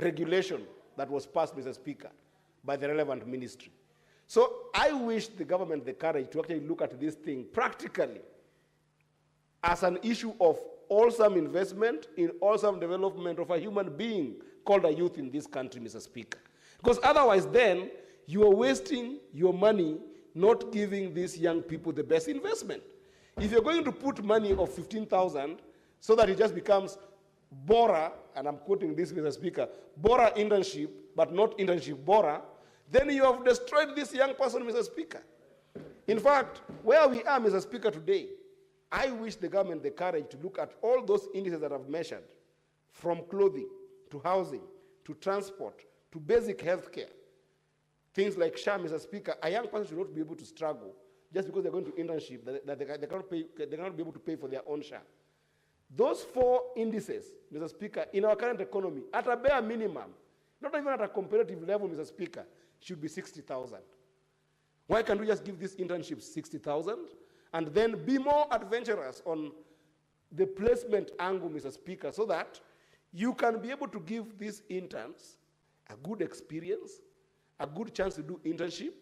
regulation that was passed, Mr. Speaker, by the relevant ministry. So I wish the government the courage to actually look at this thing practically as an issue of wholesome investment in wholesome development of a human being called a youth in this country, Mr. Speaker. Because otherwise then, you are wasting your money not giving these young people the best investment. If you're going to put money of 15,000 so that it just becomes Bora, and I'm quoting this, Mr. Speaker, Bora internship, but not internship Bora, then you have destroyed this young person, Mr. Speaker. In fact, where we are, Mr. Speaker, today, I wish the government the courage to look at all those indices that I've measured, from clothing, to housing, to transport, to basic health care. Things like SHA, Mr. Speaker, a young person should not be able to struggle just because they're going to internship, that they cannot be able to pay for their own SHA. Those 4 indices, Mr. Speaker, in our current economy, at a bare minimum, not even at a comparative level, Mr. Speaker, should be 60,000. Why can't we just give these internships 60,000 and then be more adventurous on the placement angle, Mr. Speaker, so that you can be able to give these interns a good experience, a good chance to do internship,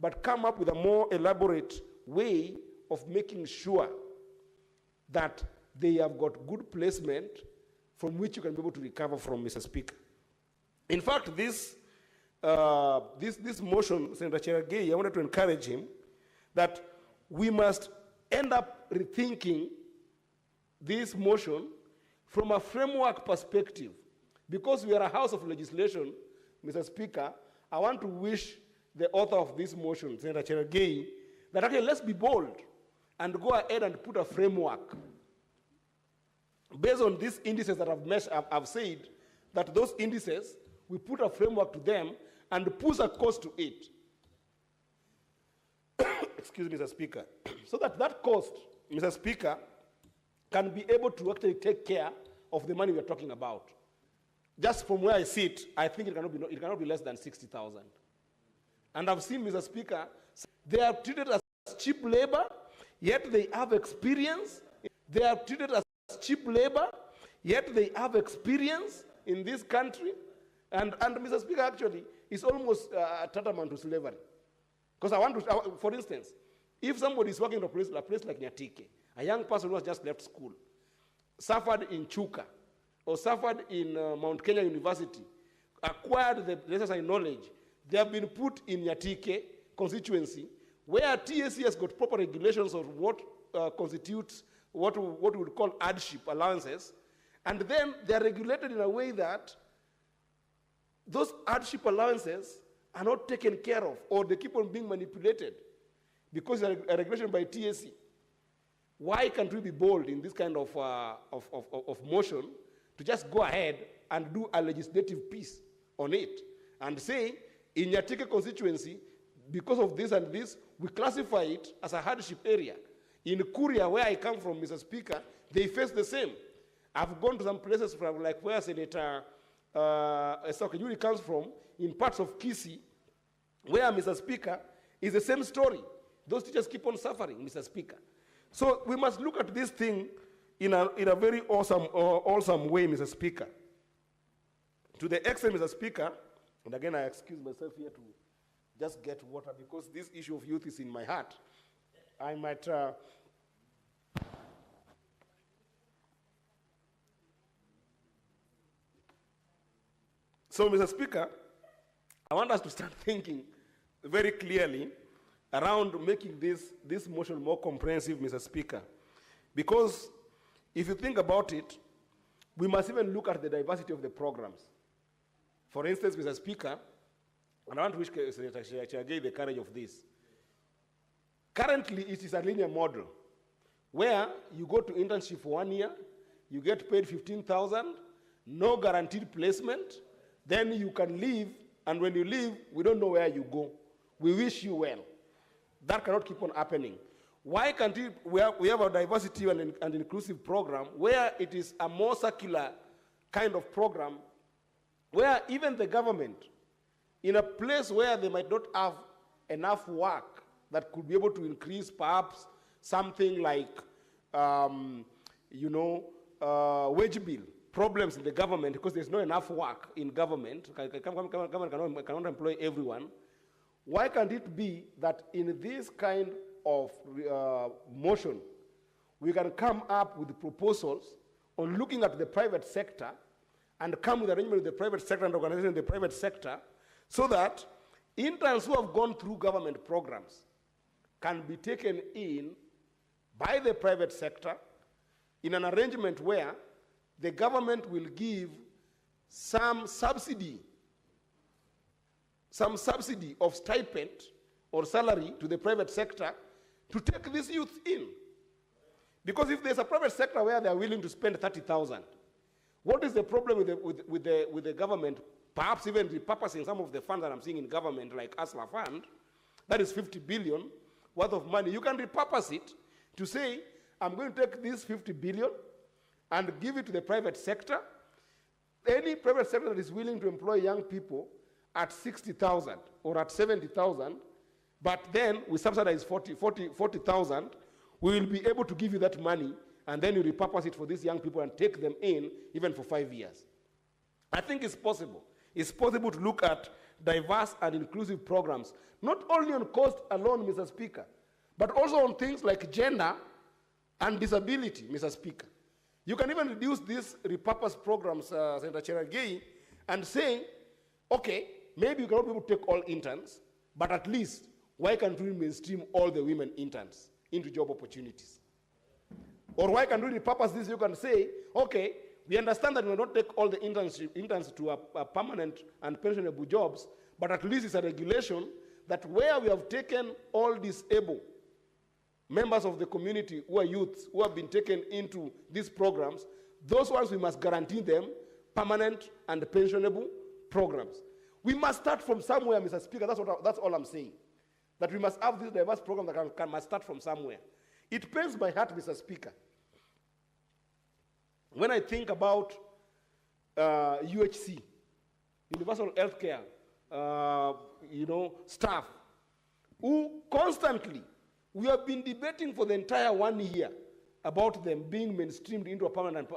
but come up with a more elaborate way of making sure that they have got good placement from which you can be able to recover from, Mr. Speaker. In fact, this motion, Senator Cherargei, I wanted to encourage him that we must end up rethinking this motion from a framework perspective. Because we are a house of legislation, Mr. Speaker, I want to wish the author of this motion, Senator Cherargei, that okay, let's be bold and go ahead and put a framework based on these indices that I've said, that those indices, we put a framework to them and put a cost to it. Excuse me, Mr. Speaker. So that that cost, Mr. Speaker, can be able to actually take care of the money we're talking about. Just from where I sit, I think it cannot be less than 60,000. And I've seen, Mr. Speaker, they are treated as cheap labor, yet they have experience. They are treated as cheap labor, yet they have experience in this country. And Mr. Speaker, actually, it's almost tantamount to slavery. Because I want to, for instance, if somebody is working in a place like Nyatike, a young person who has just left school, suffered in Chuka, or suffered in Mount Kenya University, acquired the necessary knowledge, they have been put in Nyatike constituency, where TSC has got proper regulations of what constitutes what we would call hardship allowances, and then they are regulated in a way that those hardship allowances are not taken care of, or they keep on being manipulated because of a regulation by TSC. Why can't we be bold in this kind of motion to just go ahead and do a legislative piece on it and say, in Nyatike constituency, because of this and this, we classify it as a hardship area. In Kuria, where I come from, Mr. Speaker, they face the same. I've gone to some places from like where Senator Sokajuri comes from, in parts of Kisii, where, Mr. Speaker, is the same story. Those teachers keep on suffering, Mr. Speaker. So we must look at this thing in a very awesome way, Mr. Speaker. To the extent, Mr. Speaker, and again I excuse myself here to just get water because this issue of youth is in my heart. I might... So, Mr. Speaker, I want us to start thinking very clearly around making this motion more comprehensive, Mr. Speaker. Because if you think about it, we must even look at the diversity of the programs. For instance, Mr. Speaker, and I want to wish Senator Cherargei the courage of this. Currently, it is a linear model where you go to internship for 1 year, you get paid 15,000, no guaranteed placement, then you can leave, and when you leave, we don't know where you go. We wish you well. That cannot keep on happening. Why can't we have a diversity and inclusive program where it is a more circular kind of program where even the government, in a place where they might not have enough work that could be able to increase perhaps something like, wage bill problems in the government because there's not enough work in government, government cannot employ everyone, why can't it be that in this kind of motion, we can come up with proposals on looking at the private sector and come with arrangement with the private sector and organization in the private sector so that interns who have gone through government programs can be taken in by the private sector in an arrangement where the government will give some subsidy of stipend or salary to the private sector to take these youth in. Because if there's a private sector where they're willing to spend 30,000, what is the problem with the government, perhaps even repurposing some of the funds that I'm seeing in government, like ASLA fund, that is 50 billion worth of money. You can repurpose it to say, I'm going to take this 50 billion and give it to the private sector. Any private sector that is willing to employ young people at 60,000 or at 70,000, but then we subsidize 40,000, we will be able to give you that money, and then you repurpose it for these young people and take them in even for 5 years. I think it's possible. It's possible to look at diverse and inclusive programs, not only on cost alone, Mr. Speaker, but also on things like gender and disability, Mr. Speaker. You can even reduce these repurposed programs, Senator Cherargei, and say, okay, maybe you cannot be able to take all interns, but at least why can't we mainstream all the women interns into job opportunities? Or why can't we repurpose this? You can say, okay, we understand that we will not take all the interns to a permanent and pensionable jobs, but at least it's a regulation that where we have taken all disabled members of the community who are youths who have been taken into these programs, those ones we must guarantee them permanent and pensionable programs. We must start from somewhere, Mr. Speaker. That's all I'm saying. That we must have this diverse program that must start from somewhere. It pains my heart, Mr. Speaker, when I think about UHC, Universal Healthcare, staff, who constantly, we have been debating for the entire 1 year about them being mainstreamed into a permanent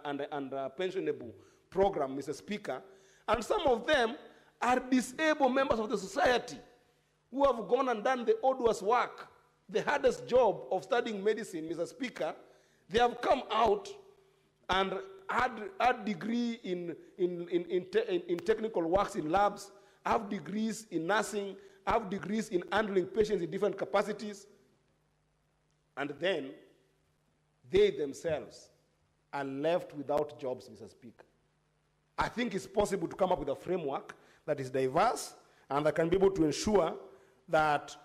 and pensionable program, Mr. Speaker, and some of them are disabled members of the society who have gone and done the arduous work, the hardest job of studying medicine, Mr. Speaker. They have come out and had degree in technical works in labs, have degrees in nursing, have degrees in handling patients in different capacities, and then they themselves are left without jobs, Mr. Speaker. I think it's possible to come up with a framework that is diverse and that can be able to ensure that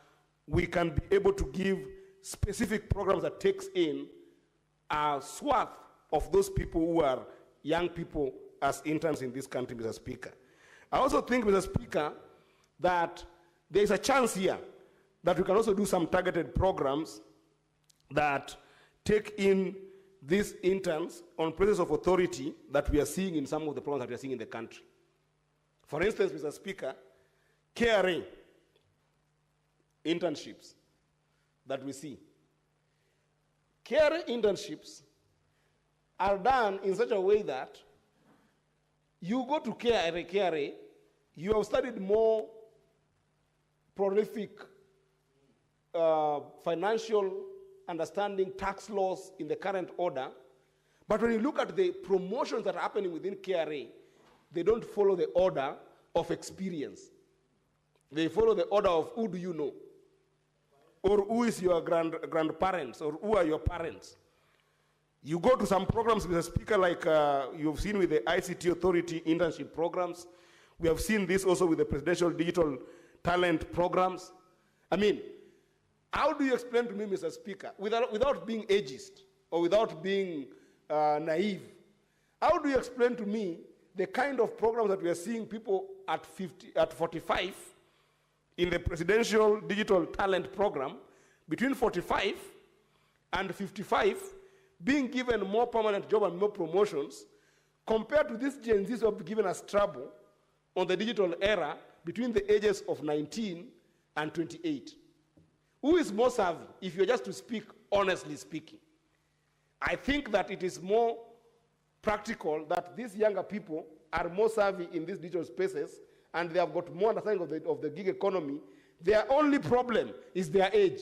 we can be able to give specific programs that takes in a swath of those people who are young people as interns in this country, Mr. Speaker. I also think, Mr. Speaker, that there is a chance here that we can also do some targeted programs that take in these interns on places of authority that we are seeing in some of the programs that we are seeing in the country. For instance, Mr. Speaker, KRA internships that we see. KRA internships are done in such a way that you go to KRA, you have studied more prolific financial understanding, tax laws in the current order, but when you look at the promotions that are happening within KRA, they don't follow the order of experience. They follow the order of who do you know, or who is your grandparents, or who are your parents. You go to some programs, Mr. Speaker, like you've seen with the ICT Authority internship programs. We have seen this also with the Presidential Digital Talent programs. I mean, how do you explain to me, Mr. Speaker, without being ageist or without being naive, how do you explain to me the kind of programs that we are seeing people at 45 in the Presidential Digital Talent program, between 45 and 55, being given more permanent job and more promotions, compared to these Gen Zs who have given us trouble on the digital era between the ages of 19 and 28. Who is more savvy, if you're just to speak honestly speaking? I think that it is more practical, that these younger people are more savvy in these digital spaces and they have got more understanding of the gig economy. Their only problem is their age.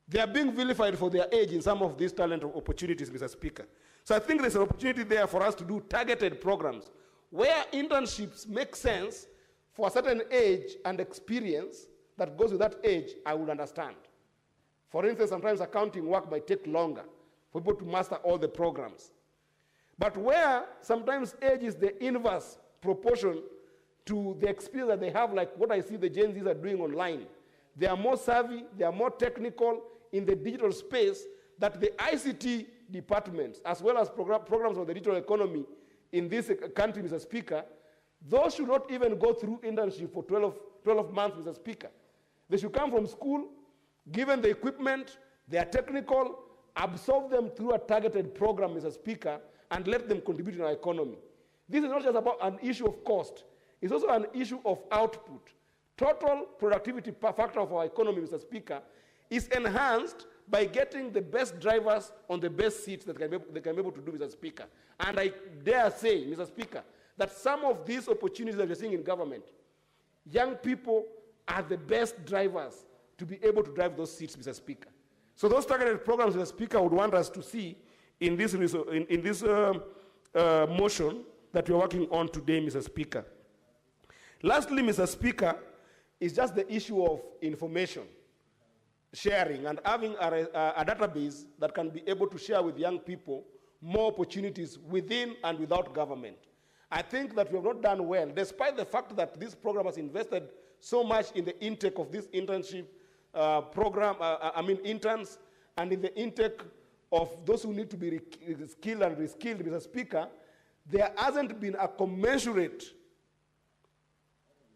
They are being vilified for their age in some of these talent opportunities, Mr. Speaker. So I think there's an opportunity there for us to do targeted programs where internships make sense for a certain age and experience that goes with that age, I would understand. For instance, sometimes accounting work might take longer for people to master all the programs. But where sometimes age is the inverse proportion to the experience that they have, like what I see the Gen Zs are doing online. They are more savvy, they are more technical in the digital space, that the ICT departments, as well as programs of the digital economy in this country, Mr. Speaker, those should not even go through internship for 12 months, Mr. Speaker. They should come from school, given the equipment, they are technical, absorb them through a targeted program, Mr. Speaker, and let them contribute to our economy. This is not just about an issue of cost. It's also an issue of output. Total productivity factor of our economy, Mr. Speaker, is enhanced by getting the best drivers on the best seats that they can be able to do, Mr. Speaker. And I dare say, Mr. Speaker, that some of these opportunities that we're seeing in government, young people are the best drivers to be able to drive those seats, Mr. Speaker. So those targeted programs, Mr. Speaker, I would want us to see in this motion that we're working on today, Mr. Speaker. Lastly, Mr. Speaker, is just the issue of information sharing and having a database that can be able to share with young people more opportunities within and without government. I think that we have not done well, despite the fact that this program has invested so much in the intake of this internship interns, and in the intake of those who need to be skilled and reskilled, Mr. Speaker, there hasn't been a commensurate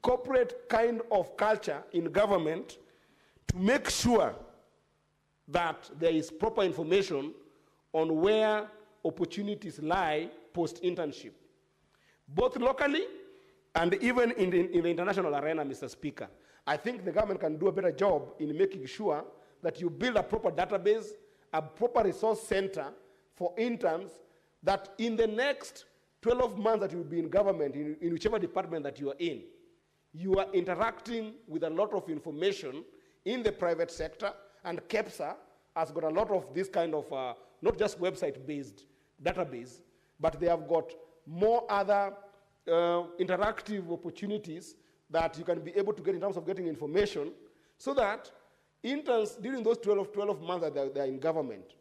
corporate kind of culture in government to make sure that there is proper information on where opportunities lie post-internship, both locally and even in the international arena, Mr. Speaker. I think the government can do a better job in making sure that you build a proper database, a proper resource center for interns, that in the next 12 months that you'll be in government, in whichever department that you are in, you are interacting with a lot of information in the private sector, and KEPSA has got a lot of this kind of, not just website-based database, but they have got more other interactive opportunities that you can be able to get in terms of getting information, so that interns during those 12 months that they're in government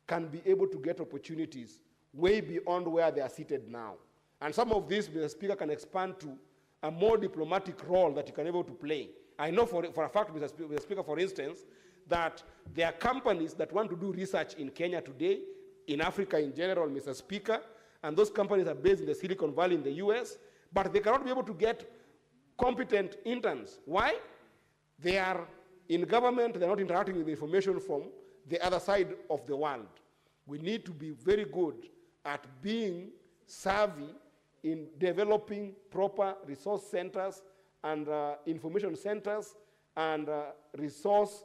can be able to get opportunities way beyond where they are seated now. And some of these, Mr. Speaker, can expand to a more diplomatic role that you can be able to play. I know for a fact, Mr. Speaker, for instance, that there are companies that want to do research in Kenya today, in Africa in general, Mr. Speaker, and those companies are based in the Silicon Valley in the US, but they cannot be able to get competent interns. Why? They are in government, they're not interacting with the information from the other side of the world. We need to be very good at being savvy in developing proper resource centers and information centers and resource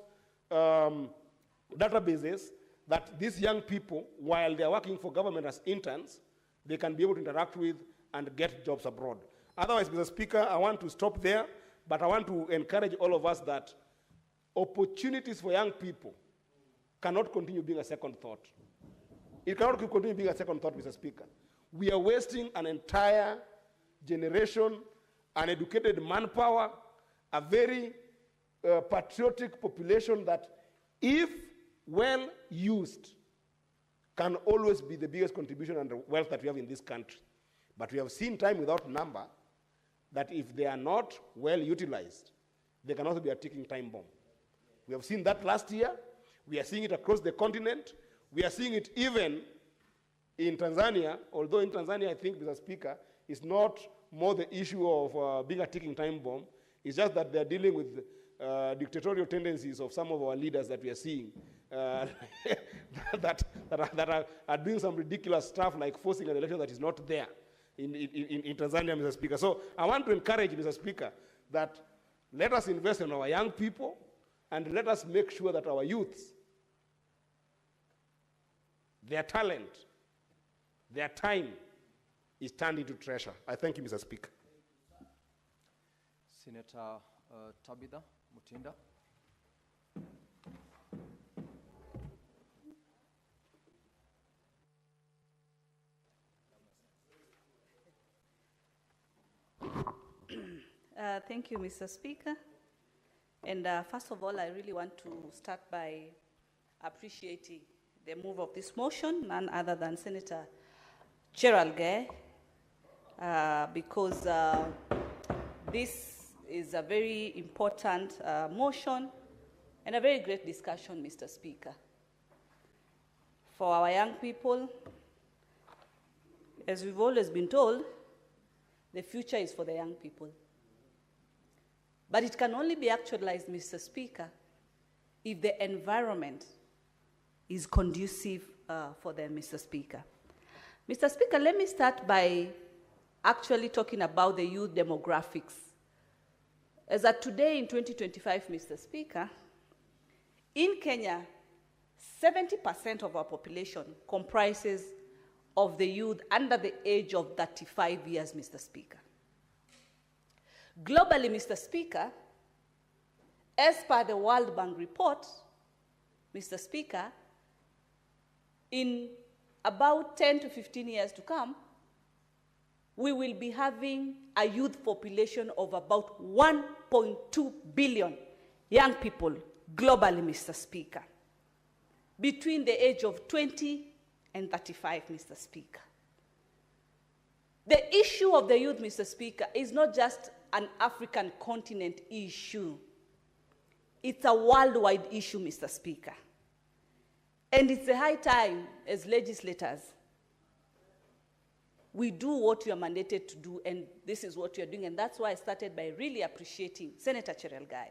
databases that these young people, while they're working for government as interns, they can be able to interact with and get jobs abroad. Otherwise, Mr. Speaker, I want to stop there, but I want to encourage all of us that opportunities for young people cannot continue being a second thought. It cannot continue being a second thought, Mr. Speaker. We are wasting an entire generation, an educated manpower, a very patriotic population that, if well used, can always be the biggest contribution and wealth that we have in this country. But we have seen time without number that if they are not well utilized, they can also be a ticking time bomb. We have seen that last year. We are seeing it across the continent. We are seeing it even in Tanzania, although in Tanzania, I think, Mr. Speaker, it's not more the issue of being a ticking time bomb. It's just that they're dealing with dictatorial tendencies of some of our leaders that we are seeing that are doing some ridiculous stuff like forcing an election that is not there in Tanzania, Mr. Speaker. So I want to encourage, Mr. Speaker, that let us invest in our young people and let us make sure that our youths, their talent, their time is turned into treasure. I thank you, Mr. Speaker. Senator Tabitha Mutinda. Thank you, Mr. Speaker. And first of all, I really want to start by appreciating the move of this motion, none other than Senator Gerald Gay, because this is a very important motion and a very great discussion, Mr. Speaker. For our young people, as we've always been told, the future is for the young people. But it can only be actualized, Mr. Speaker, if the environment is conducive for them, Mr. Speaker. Mr. Speaker, let me start by actually talking about the youth demographics. As at today in 2025, Mr. Speaker, in Kenya, 70% of our population comprises of the youth under the age of 35 years, Mr. Speaker. Globally, Mr. Speaker, as per the World Bank report, Mr. Speaker, in about 10 to 15 years to come, we will be having a youth population of about 1.2 billion young people globally, Mr. Speaker, between the age of 20 and 35, Mr. Speaker. The issue of the youth, Mr. Speaker, is not just an African continent issue. It's a worldwide issue, Mr. Speaker. And it's a high time, as legislators, we do what we are mandated to do, and this is what we are doing. And that's why I started by really appreciating Senator Cherelgai,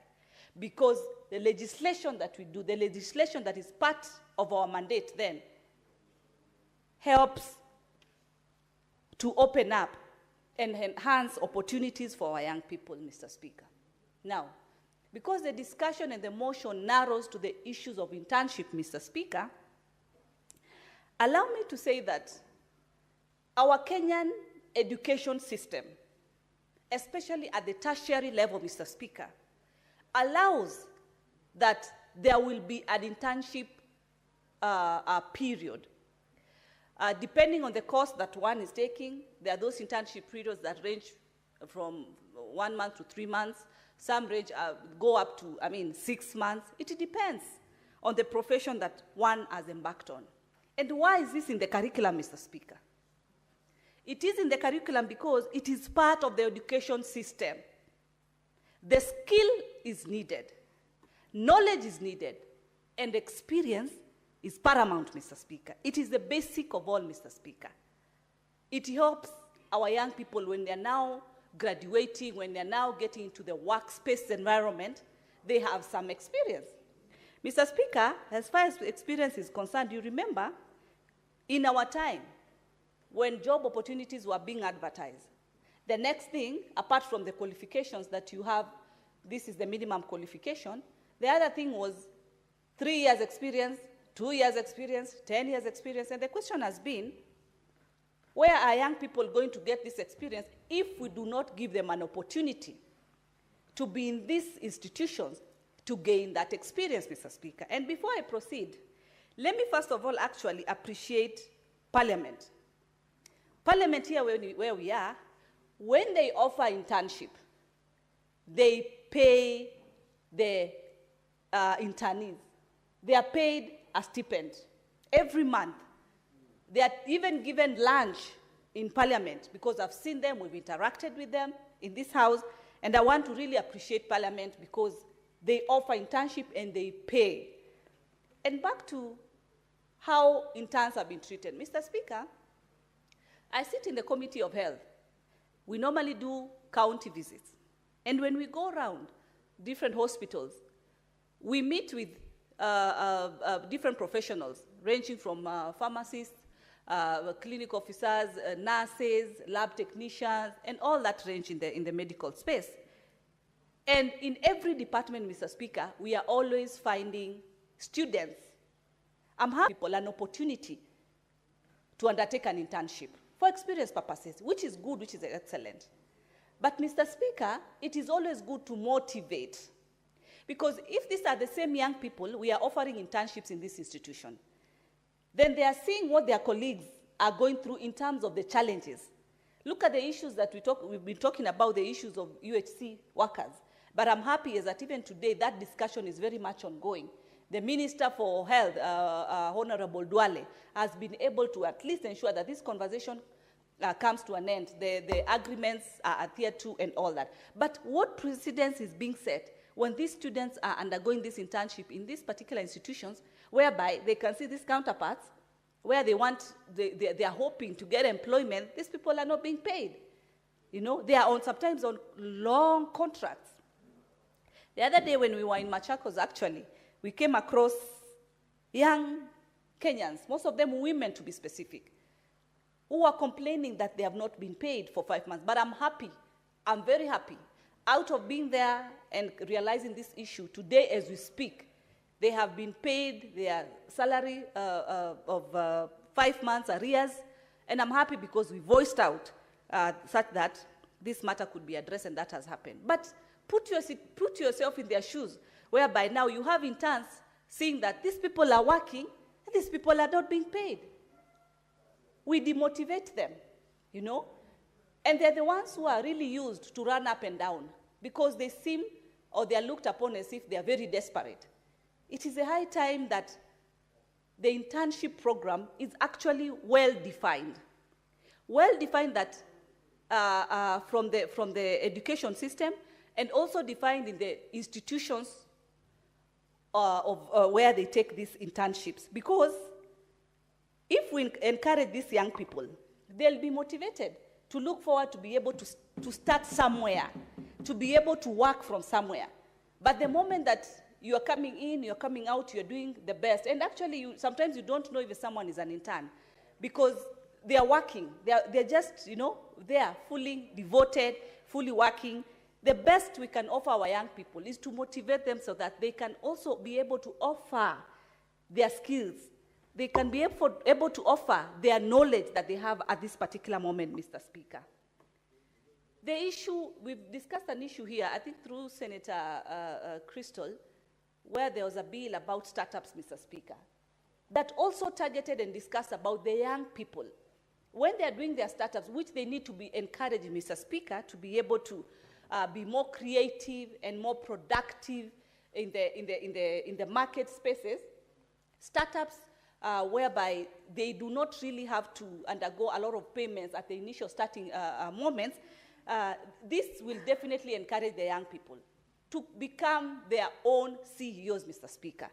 because the legislation that we do, the legislation that is part of our mandate then, helps to open up and enhance opportunities for our young people, Mr. Speaker. Now, because the discussion and the motion narrows to the issues of internship, Mr. Speaker, allow me to say that our Kenyan education system, especially at the tertiary level, Mr. Speaker, allows that there will be an internship period. Depending on the course that one is taking, there are those internship periods that range from 1 month to 3 months. Some range go up to, 6 months. It depends on the profession that one has embarked on. And why is this in the curriculum, Mr. Speaker? It is in the curriculum because it is part of the education system. The skill is needed, knowledge is needed, and experience is paramount, Mr. Speaker. It is the basic of all, Mr. Speaker. It helps our young people when they're now graduating, when they're now getting into the workspace environment, they have some experience. Mr. Speaker, as far as experience is concerned, you remember in our time when job opportunities were being advertised, the next thing, apart from the qualifications that you have, this is the minimum qualification, the other thing was 3 years experience, 2 years experience, 10 years experience, and the question has been, where are young people going to get this experience if we do not give them an opportunity to be in these institutions to gain that experience, Mr. Speaker? And before I proceed, let me first of all actually appreciate Parliament. Parliament here where we are, when they offer internship, they pay the internees. They are paid a stipend every month. They are even given lunch in Parliament because I've seen them, we've interacted with them in this house, and I want to really appreciate Parliament because they offer internship and they pay. And back to how interns have been treated. Mr. Speaker, I sit in the Committee of Health. We normally do county visits. And when we go around different hospitals, we meet with different professionals, ranging from pharmacists, clinic officers, nurses, lab technicians, and all that range in the medical space. And in every department, Mr. Speaker, we are always finding students. I'm having people an opportunity to undertake an internship for experience purposes, which is good, which is excellent. But, Mr. Speaker, it is always good to motivate. Because if these are the same young people we are offering internships in this institution, then they are seeing what their colleagues are going through in terms of the challenges. Look at the issues that we've been talking about, the issues of UHC workers. But I'm happy is that even today, that discussion is very much ongoing. The Minister for Health, Honorable Duale, has been able to at least ensure that this conversation comes to an end. The agreements are adhered to and all that. But what precedence is being set when these students are undergoing this internship in these particular institutions, whereby they can see these counterparts, where they are hoping to get employment, these people are not being paid. You know, they are sometimes on long contracts. The other day when we were in Machakos, actually, we came across young Kenyans, most of them women to be specific, who are complaining that they have not been paid for 5 months. But I'm happy, I'm very happy. Out of being there and realizing this issue, today as we speak, they have been paid their salary of 5 months arrears, and I'm happy because we voiced out such that this matter could be addressed, and that has happened. But put yourself in their shoes, whereby now you have interns seeing that these people are working and these people are not being paid. We demotivate them, you know, and they're the ones who are really used to run up and down because they seem, or they are looked upon as if they are very desperate. It is a high time that the internship program is actually well-defined. Well-defined that from the education system, and also defined in the institutions where they take these internships. Because if we encourage these young people, they'll be motivated to look forward to be able to start somewhere, to be able to work from somewhere. But the moment that you are coming in, you're coming out, you're doing the best, and actually sometimes you don't know if someone is an intern, because they are working, they're just, you know, they are fully devoted, fully working. The best we can offer our young people is to motivate them so that they can also be able to offer their skills. They can be able to offer their knowledge that they have at this particular moment, Mr. Speaker. The issue, we've discussed an issue here, I think through Senator Crystal, where there was a bill about startups, Mr. Speaker, that also targeted and discussed about the young people. When they are doing their startups, which they need to be encouraged, Mr. Speaker, to be able to be more creative and more productive in the market spaces, startups whereby they do not really have to undergo a lot of payments at the initial starting moments, this will definitely encourage the young people to become their own CEOs, Mr. Speaker.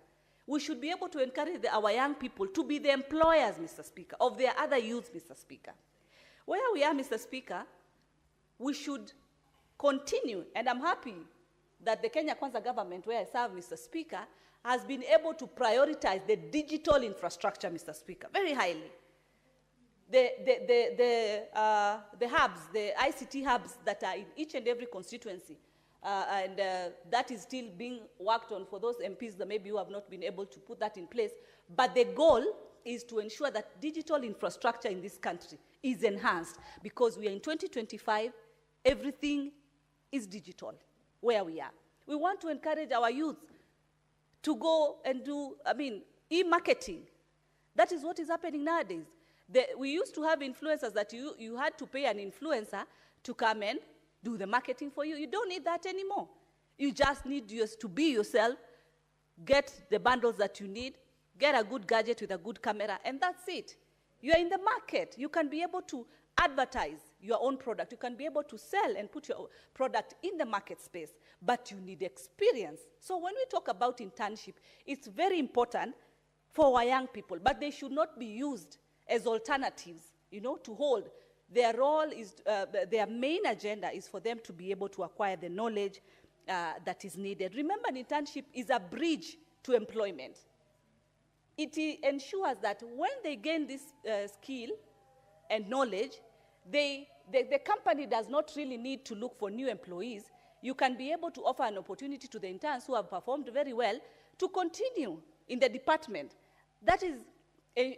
We should be able to encourage our young people to be the employers, Mr. Speaker, of their other youths, Mr. Speaker. Where we are, Mr. Speaker, we should continue, and I'm happy that the Kenya Kwanza government, where I serve, Mr. Speaker, has been able to prioritize the digital infrastructure, Mr. Speaker, very highly. The hubs, the ICT hubs that are in each and every constituency, and that is still being worked on for those MPs that maybe who have not been able to put that in place. But the goal is to ensure that digital infrastructure in this country is enhanced, because we are in 2025, everything is digital where we are. We want to encourage our youth to go and do, e-marketing. That is what is happening nowadays. We used to have influencers that you had to pay an influencer to come and do the marketing for you. You don't need that anymore. You just need to be yourself, get the bundles that you need, get a good gadget with a good camera, and that's it. You are in the market. You can be able to advertise your own product. You can be able to sell and put your product in the market space, but you need experience. So when we talk about internship, it's very important for our young people, but they should not be used as alternatives, to hold. Their role is, their main agenda is for them to be able to acquire the knowledge that is needed. Remember, an internship is a bridge to employment. It ensures that when they gain this skill and knowledge, the company does not really need to look for new employees. You can be able to offer an opportunity to the interns who have performed very well to continue in the department. That is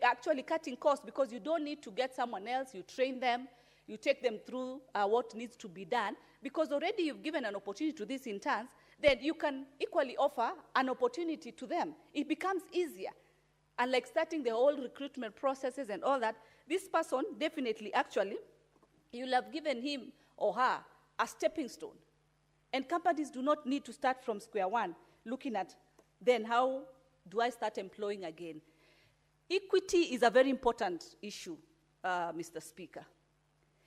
actually cutting costs, because you don't need to get someone else, you train them, you take them through what needs to be done, because already you've given an opportunity to these interns, then you can equally offer an opportunity to them. It becomes easier. And like starting the whole recruitment processes and all that, this person definitely, actually, you'll have given him or her a stepping stone. And companies do not need to start from square one, looking at then how do I start employing again. Equity is a very important issue, Mr. Speaker.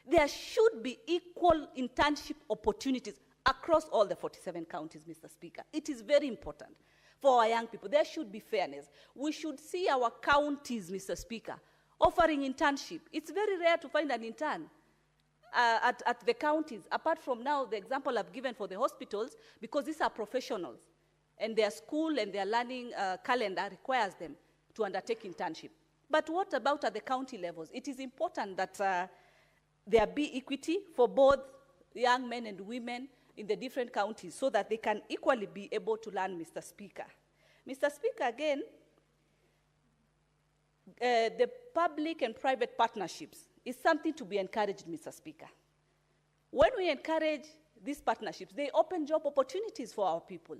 There should be equal internship opportunities across all the 47 counties, Mr. Speaker. It is very important for our young people. There should be fairness. We should see our counties, Mr. Speaker, offering internship. It's very rare to find an intern at the counties, apart from now the example I've given for the hospitals, because these are professionals, and their school and their learning calendar requires them to undertake internship. But what about at the county levels? It is important that there be equity for both young men and women in the different counties so that they can equally be able to learn, Mr. Speaker. Mr. Speaker, again, the public and private partnerships is something to be encouraged, Mr. Speaker. When we encourage these partnerships, they open job opportunities for our people.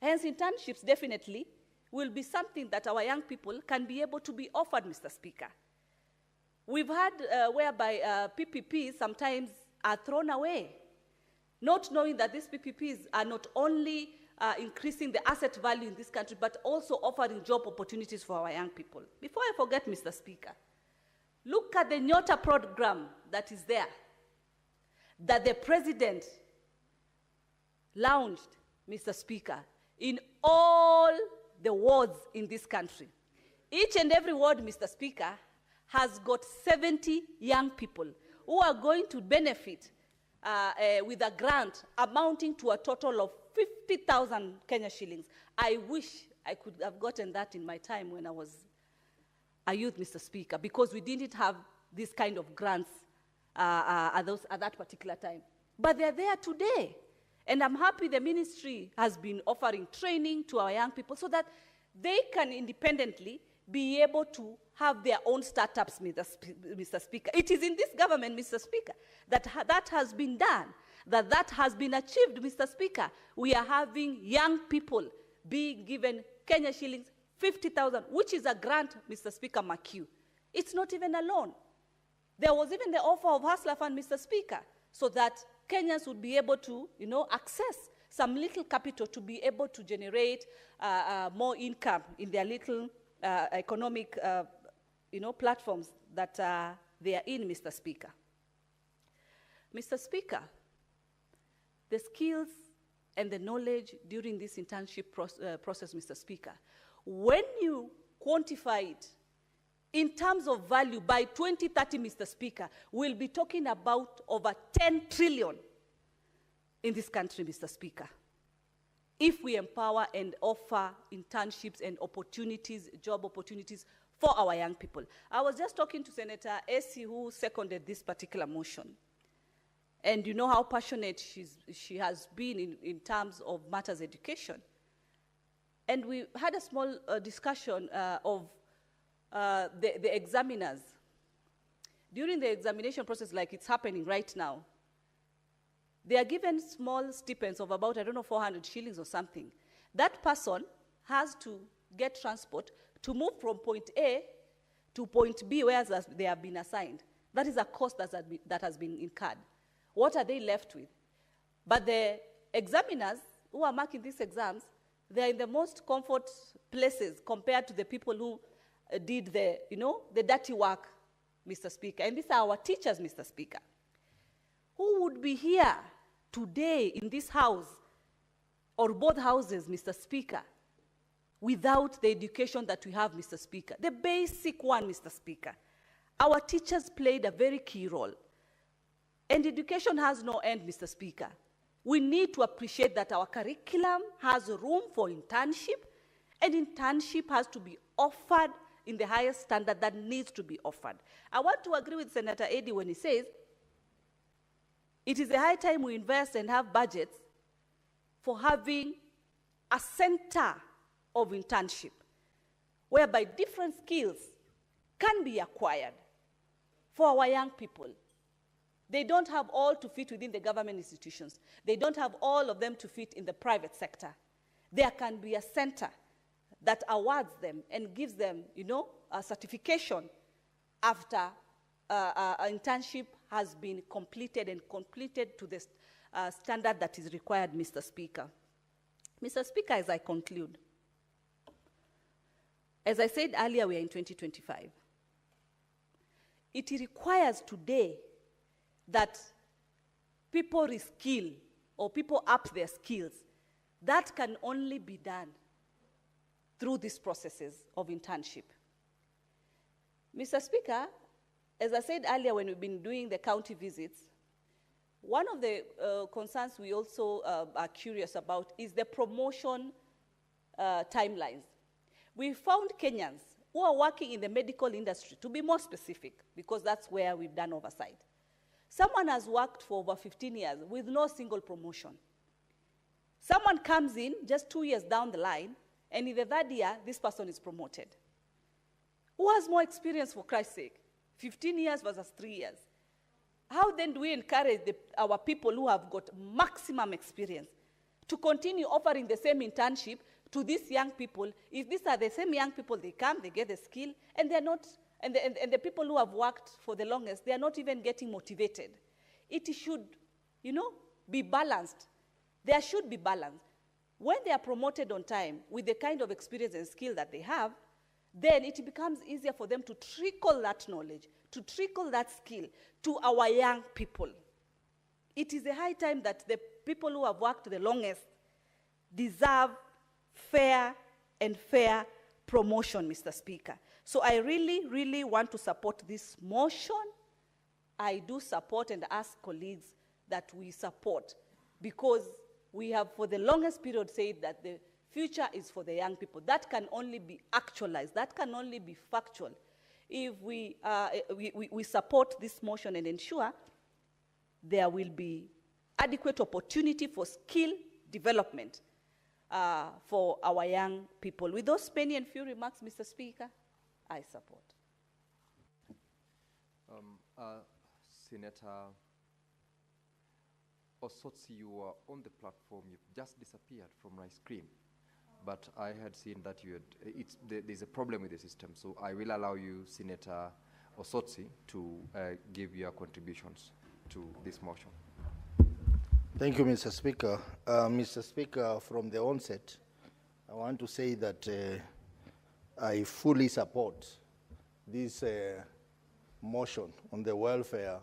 Hence, internships definitely will be something that our young people can be able to be offered, Mr. Speaker. We've had whereby PPPs sometimes are thrown away, not knowing that these PPPs are not only increasing the asset value in this country, but also offering job opportunities for our young people. Before I forget, Mr. Speaker, look at the Nyota program that is there, that the president launched, Mr. Speaker, in all the wards in this country. Each and every ward, Mr. Speaker, has got 70 young people who are going to benefit with a grant amounting to a total of 50,000 Kenya shillings. I wish I could have gotten that in my time when I was a youth, Mr. Speaker, because we didn't have this kind of grants at that particular time. But they're there today. And I'm happy the ministry has been offering training to our young people so that they can independently be able to have their own startups, Mr. Speaker. It is in this government, Mr. Speaker, that that has been done, that has been achieved, Mr. Speaker. We are having young people being given Kenya shillings 50,000, which is a grant, Mr. Speaker, McHugh. It's not even a loan. There was even the offer of Hustler Fund, Mr. Speaker, so that Kenyans would be able to, access some little capital to be able to generate more income in their little economic, platforms that they are in, Mr. Speaker. Mr. Speaker, the skills and the knowledge during this internship process, Mr. Speaker, when you quantify it in terms of value by 2030, Mr. Speaker, we'll be talking about over 10 trillion in this country, Mr. Speaker, if we empower and offer internships and opportunities, job opportunities for our young people. I was just talking to Senator Essie, who seconded this particular motion. And you know how passionate she has been in terms of matters education. And we had a small discussion of the examiners. During the examination process, like it's happening right now, they are given small stipends of about, 400 shillings or something. That person has to get transport to move from point A to point B, where they have been assigned. That is a cost that has been incurred. What are they left with? But the examiners who are marking these exams, they are in the most comfort places compared to the people who did the dirty work, Mr. Speaker. And these are our teachers, Mr. Speaker. Who would be here today in this house, or both houses, Mr. Speaker, without the education that we have, Mr. Speaker? The basic one, Mr. Speaker. Our teachers played a very key role. And education has no end, Mr. Speaker. We need to appreciate that our curriculum has room for internship, and internship has to be offered in the highest standard that needs to be offered. I want to agree with Senator Eddy when he says, it is a high time we invest and have budgets for having a center of internship. whereby different skills can be acquired for our young people. They don't have all to fit within the government institutions. They don't have all of them to fit in the private sector. There can be a center that awards them and gives them, a certification after an internship has been completed and completed to the standard that is required, Mr. Speaker. Mr. Speaker, as I conclude, as I said earlier, we are in 2025. It requires today that people reskill or people up their skills. That can only be done through these processes of internship. Mr. Speaker, as I said earlier when we've been doing the county visits, one of the concerns we also are curious about is the promotion timelines. We found Kenyans who are working in the medical industry, to be more specific, because that's where we've done oversight. Someone has worked for over 15 years with no single promotion. Someone comes in just 2 years down the line, and in the third year, this person is promoted. Who has more experience, for Christ's sake? 15 years versus 3 years. How then do we encourage our people who have got maximum experience to continue offering the same internship to these young people? If these are the same young people, they come, they get the skill, and they're not, and the people who have worked for the longest, they are not even getting motivated. It should, be balanced. There should be balance. When they are promoted on time with the kind of experience and skill that they have, then it becomes easier for them to trickle that knowledge, to trickle that skill to our young people. It is a high time that the people who have worked the longest deserve fair promotion, Mr. Speaker. So I really, really want to support this motion. I do support and ask colleagues that we support, because we have for the longest period said that the future is for the young people. That can only be actualized. That can only be factual if we support this motion and ensure there will be adequate opportunity for skill development for our young people. With those many and few remarks, Mr. Speaker, I support. Senator Osotsi, you were on the platform. You've just disappeared from my screen. But I had seen that there's a problem with the system. So I will allow you, Senator Osotsi, to give your contributions to this motion. Thank you, Mr. Speaker. Mr. Speaker, from the onset, I want to say that I fully support this motion on the welfare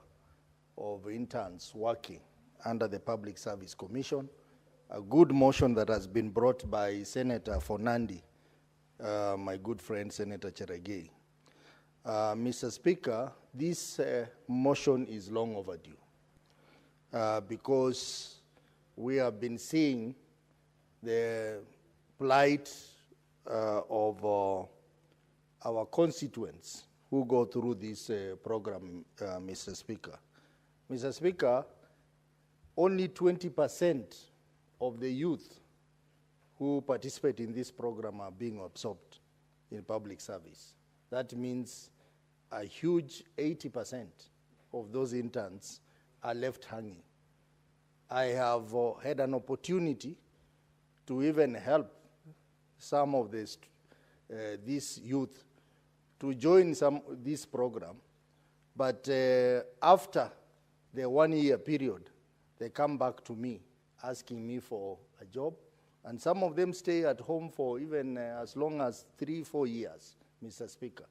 of interns working under the Public Service Commission, a good motion that has been brought by Senator Fonandi, my good friend Senator Cheragei. Mr. Speaker, this motion is long overdue because we have been seeing the plight of our constituents who go through this program, Mr. Speaker. Mr. Speaker, only 20% of the youth who participate in this program are being absorbed in public service. That means a huge 80% of those interns are left hanging. I have had an opportunity to even help some of these youth to join this program, but after the 1 year period, they come back to me asking me for a job, and some of them stay at home for even as long as 3-4 years, Mr. Speaker.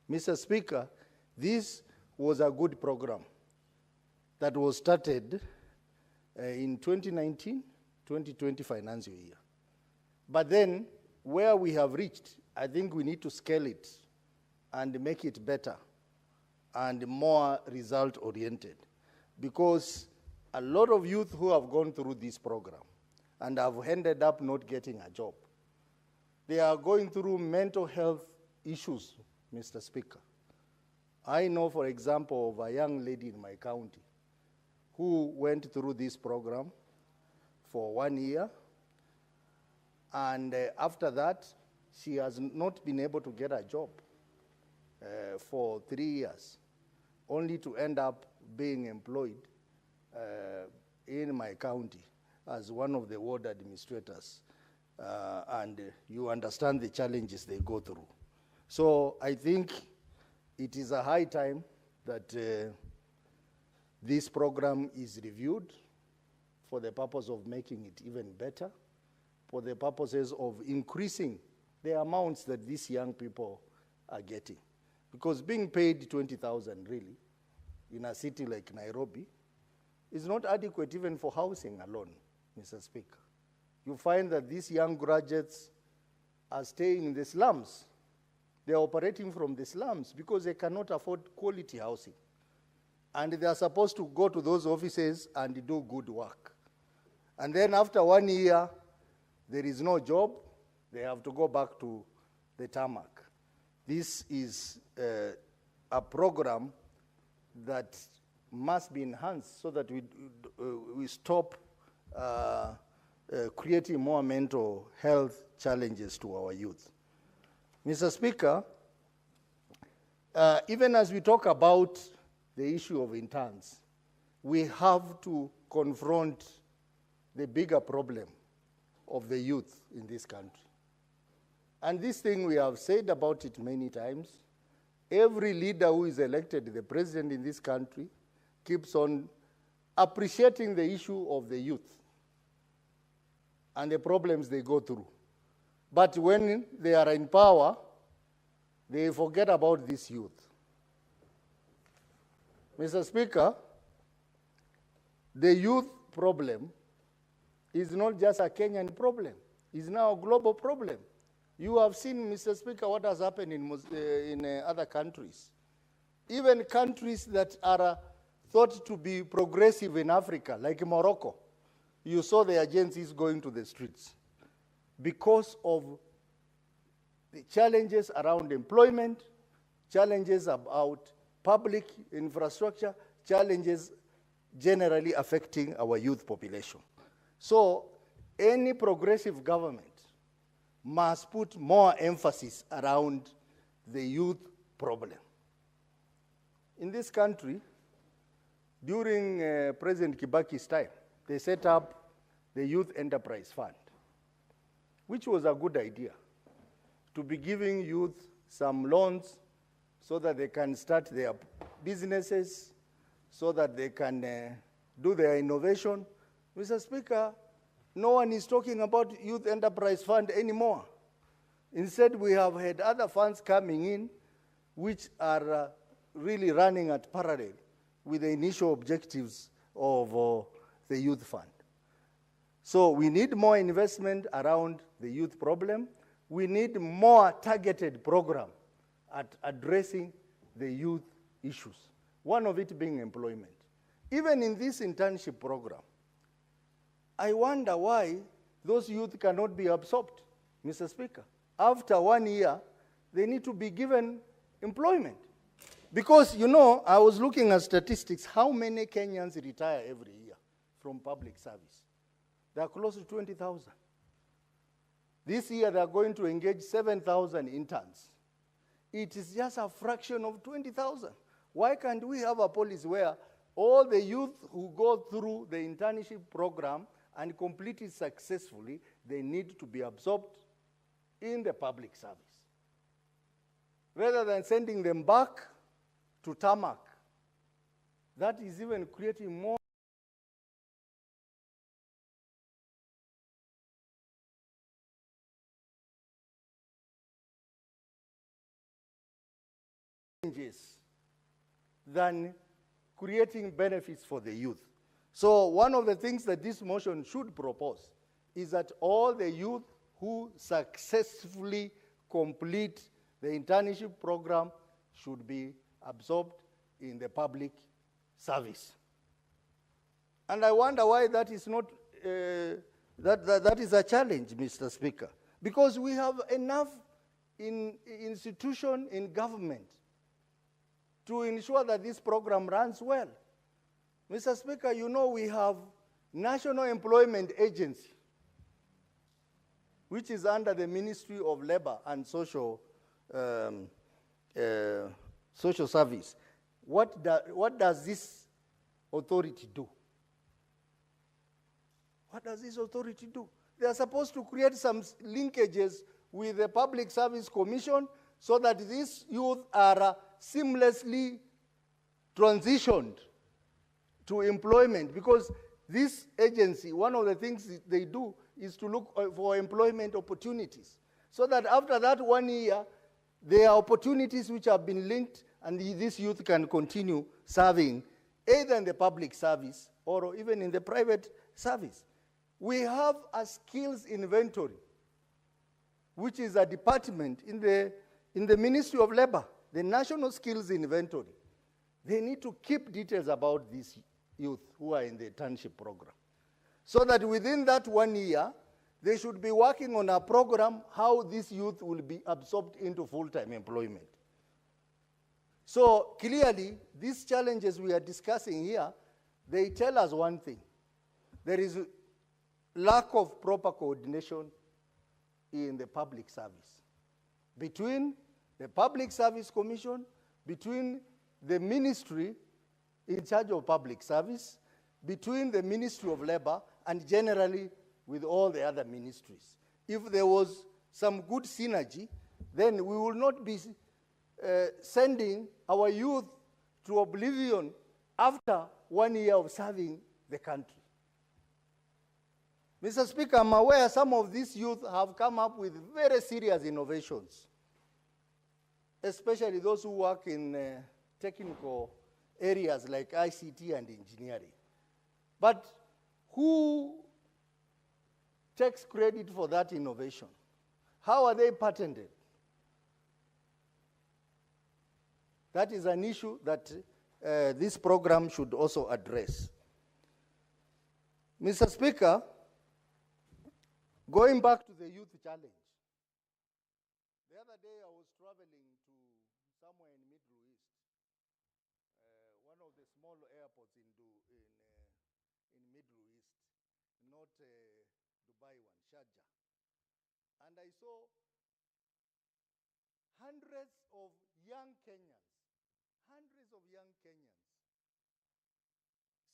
Mr. Speaker, this was a good program that was started in 2019-2020 financial year. But then, where we have reached, I think we need to scale it and make it better and more result-oriented, because a lot of youth who have gone through this program and have ended up not getting a job, they are going through mental health issues, Mr. Speaker. I know, for example, of a young lady in my county who went through this program for 1 year, and after that, she has not been able to get a job for 3 years, only to end up being employed in my county as one of the ward administrators. And you understand the challenges they go through. So I think it is a high time that this program is reviewed for the purpose of making it even better, for the purposes of increasing the amounts that these young people are getting. Because being paid 20,000 really in a city like Nairobi is not adequate even for housing alone, Mr. Speaker. You find that these young graduates are staying in the slums. They are operating from the slums because they cannot afford quality housing. And they are supposed to go to those offices and do good work. And then after 1 year, there is no job. They have to go back to the tarmac. This is a program that must be enhanced so that we stop creating more mental health challenges to our youth. Mr. Speaker, even as we talk about the issue of interns, we have to confront the bigger problem of the youth in this country. And this thing, we have said about it many times. Every leader who is elected the president in this country keeps on appreciating the issue of the youth and the problems they go through. But when they are in power, they forget about this youth. Mr. Speaker, the youth problem is not just a Kenyan problem. It's now a global problem. You have seen, Mr. Speaker, what has happened in other countries. Even countries that are thought to be progressive in Africa, like Morocco, you saw the agencies going to the streets because of the challenges around employment, challenges about public infrastructure, challenges generally affecting our youth population. So any progressive government must put more emphasis around the youth problem. In this country, during President Kibaki's time, they set up the Youth Enterprise Fund, which was a good idea, to be giving youth some loans so that they can start their businesses, so that they can do their innovation. Mr. Speaker, no one is talking about Youth Enterprise Fund anymore. Instead, we have had other funds coming in which are really running at parallel with the initial objectives of the youth fund. So we need more investment around the youth problem. We need more targeted program at addressing the youth issues, one of it being employment. Even in this internship program, I wonder why those youth cannot be absorbed, Mr. Speaker. After 1 year, they need to be given employment. Because, you know, I was looking at statistics, how many Kenyans retire every year from public service? They are close to 20,000. This year, they are going to engage 7,000 interns. It is just a fraction of 20,000. Why can't we have a policy where all the youth who go through the internship program and complete it successfully, they need to be absorbed in the public service, rather than sending them back to tarmac? That is even creating more challenges than creating benefits for the youth. So one of the things that this motion should propose is that all the youth who successfully complete the internship program should be absorbed in the public service. And I wonder why that is not, that is a challenge, Mr. Speaker, because we have enough institution in government to ensure that this program runs well. Mr. Speaker, you know we have National Employment Agency. which is under the Ministry of Labor and Social Service. What does this authority do? What does this authority do? They are supposed to create some linkages with the Public Service Commission so that these youth are seamlessly transitioned to employment, because this agency, one of the things they do is to look for employment opportunities, so that after that 1 year, there are opportunities which have been linked, and this youth can continue serving either in the public service or even in the private service. We have a skills inventory, which is a department in the Ministry of Labor, the National Skills Inventory. They need to keep details about these youth who are in the internship program, so that within that 1 year, they should be working on a program how this youth will be absorbed into full-time employment. So clearly, these challenges we are discussing here, they tell us one thing. There is lack of proper coordination in the public service, between the Public Service Commission, between the ministry in charge of public service, between the Ministry of Labor, and generally with all the other ministries. If there was some good synergy, then we will not be sending our youth to oblivion after 1 year of serving the country. Mr. Speaker, I'm aware some of these youth have come up with very serious innovations, especially those who work in technical areas like ICT and engineering. But who takes credit for that innovation? How are they patented? That is an issue that this program should also address. Mr. Speaker, going back to the youth challenge, the other day I was traveling to somewhere in Middle East, one of the small airports in Middle East, not Dubai one, Sharjah. And I saw hundreds of young Kenyans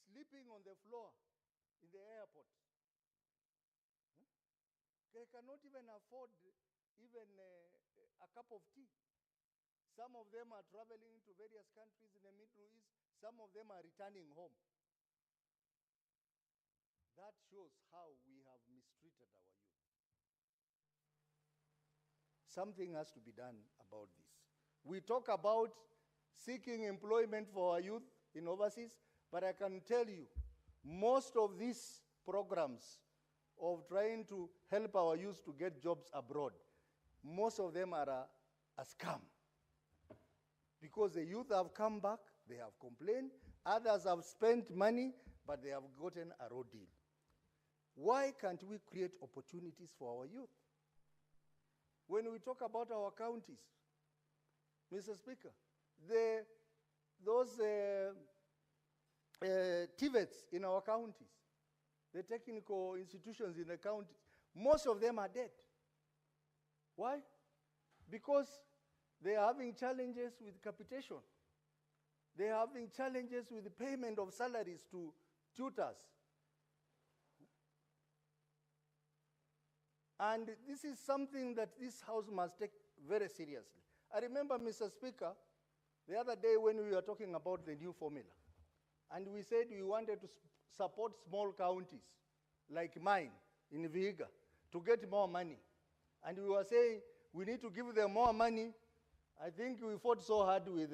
sleeping on the floor in the airport. They cannot even afford even a cup of tea. Some of them are traveling to various countries in the Middle East. Some of them are returning home. That shows how we have mistreated our youth. Something has to be done about this. We talk about seeking employment for our youth in overseas, but I can tell you, most of these programs of trying to help our youth to get jobs abroad, most of them are a scam. Because the youth have come back, they have complained, others have spent money, but they have gotten a raw deal. Why can't we create opportunities for our youth? When we talk about our counties, Mr. Speaker, those TVETs in our counties, the technical institutions in the counties, most of them are dead. Why? Because they are having challenges with capitation. They are having challenges with the payment of salaries to tutors. And this is something that this House must take very seriously. I remember, Mr. Speaker, the other day when we were talking about the new formula, and we said we wanted to support small counties like mine in Vihiga to get more money. And we were saying we need to give them more money. I think we fought so hard with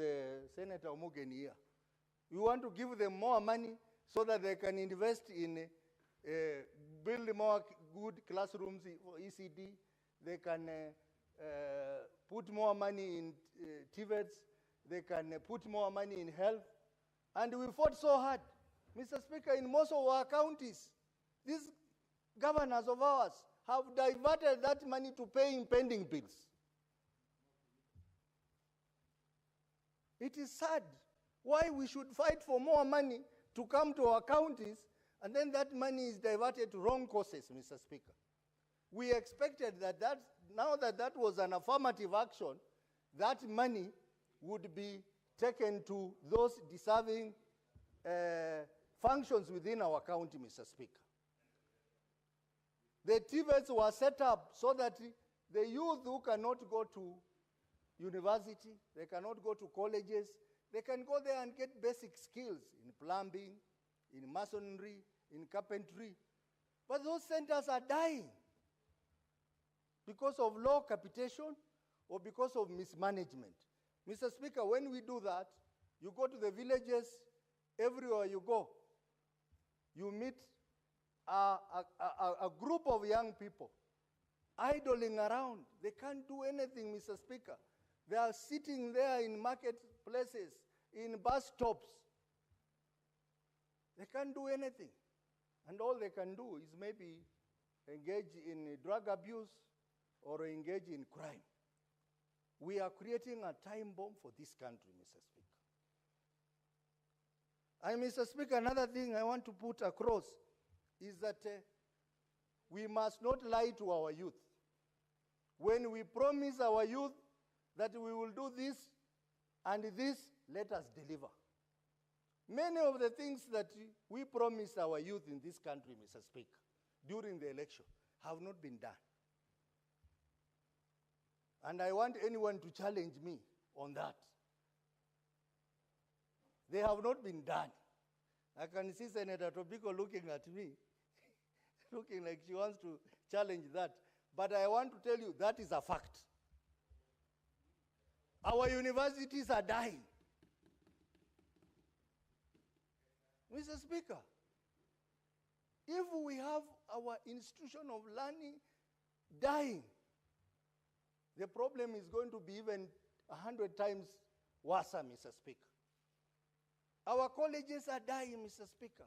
Senator Omugen here. We want to give them more money so that they can invest in build more good classrooms for ECD. They can put more money in TVETs. They can put more money in health. And we fought so hard. Mr. Speaker, in most of our counties, these governors of ours have diverted that money to paying pending bills. It is sad why we should fight for more money to come to our counties, and then that money is diverted to wrong causes, Mr. Speaker. we expected that now that was an affirmative action, that money would be taken to those deserving functions within our county, Mr. Speaker. The TVETs were set up so that the youth who cannot go to university, they cannot go to colleges, they can go there and get basic skills in plumbing, in masonry, in carpentry. But those centers are dying because of low capitation or because of mismanagement. Mr. Speaker, when we do that, you go to the villages, everywhere you go, you meet a group of young people idling around. They can't do anything, Mr. Speaker. They are sitting there in marketplaces, in bus stops. They can't do anything. And all they can do is maybe engage in drug abuse or engage in crime. We are creating a time bomb for this country, Mr. Speaker. And Mr. Speaker, another thing I want to put across is that we must not lie to our youth. When we promise our youth that we will do this and this, let us deliver. Many of the things that we promised our youth in this country, Mr. Speaker, during the election have not been done. And I want anyone to challenge me on that. They have not been done. I can see Senator Tobiko looking at me, looking like she wants to challenge that. But I want to tell you that is a fact. Our universities are dying. Mr. Speaker, if we have our institution of learning dying, the problem is going to be even 100 times worse, Mr. Speaker. Our colleges are dying, Mr. Speaker.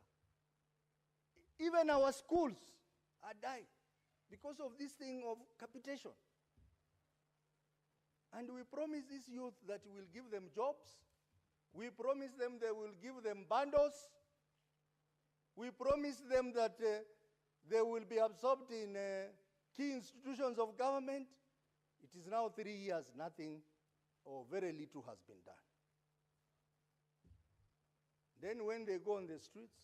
Even our schools are dying because of this thing of capitation. And we promise these youth that we'll give them jobs. We promise them that we'll give them bundles. We promise them that they will be absorbed in key institutions of government. It is now 3 years, nothing or very little has been done. Then when they go on the streets,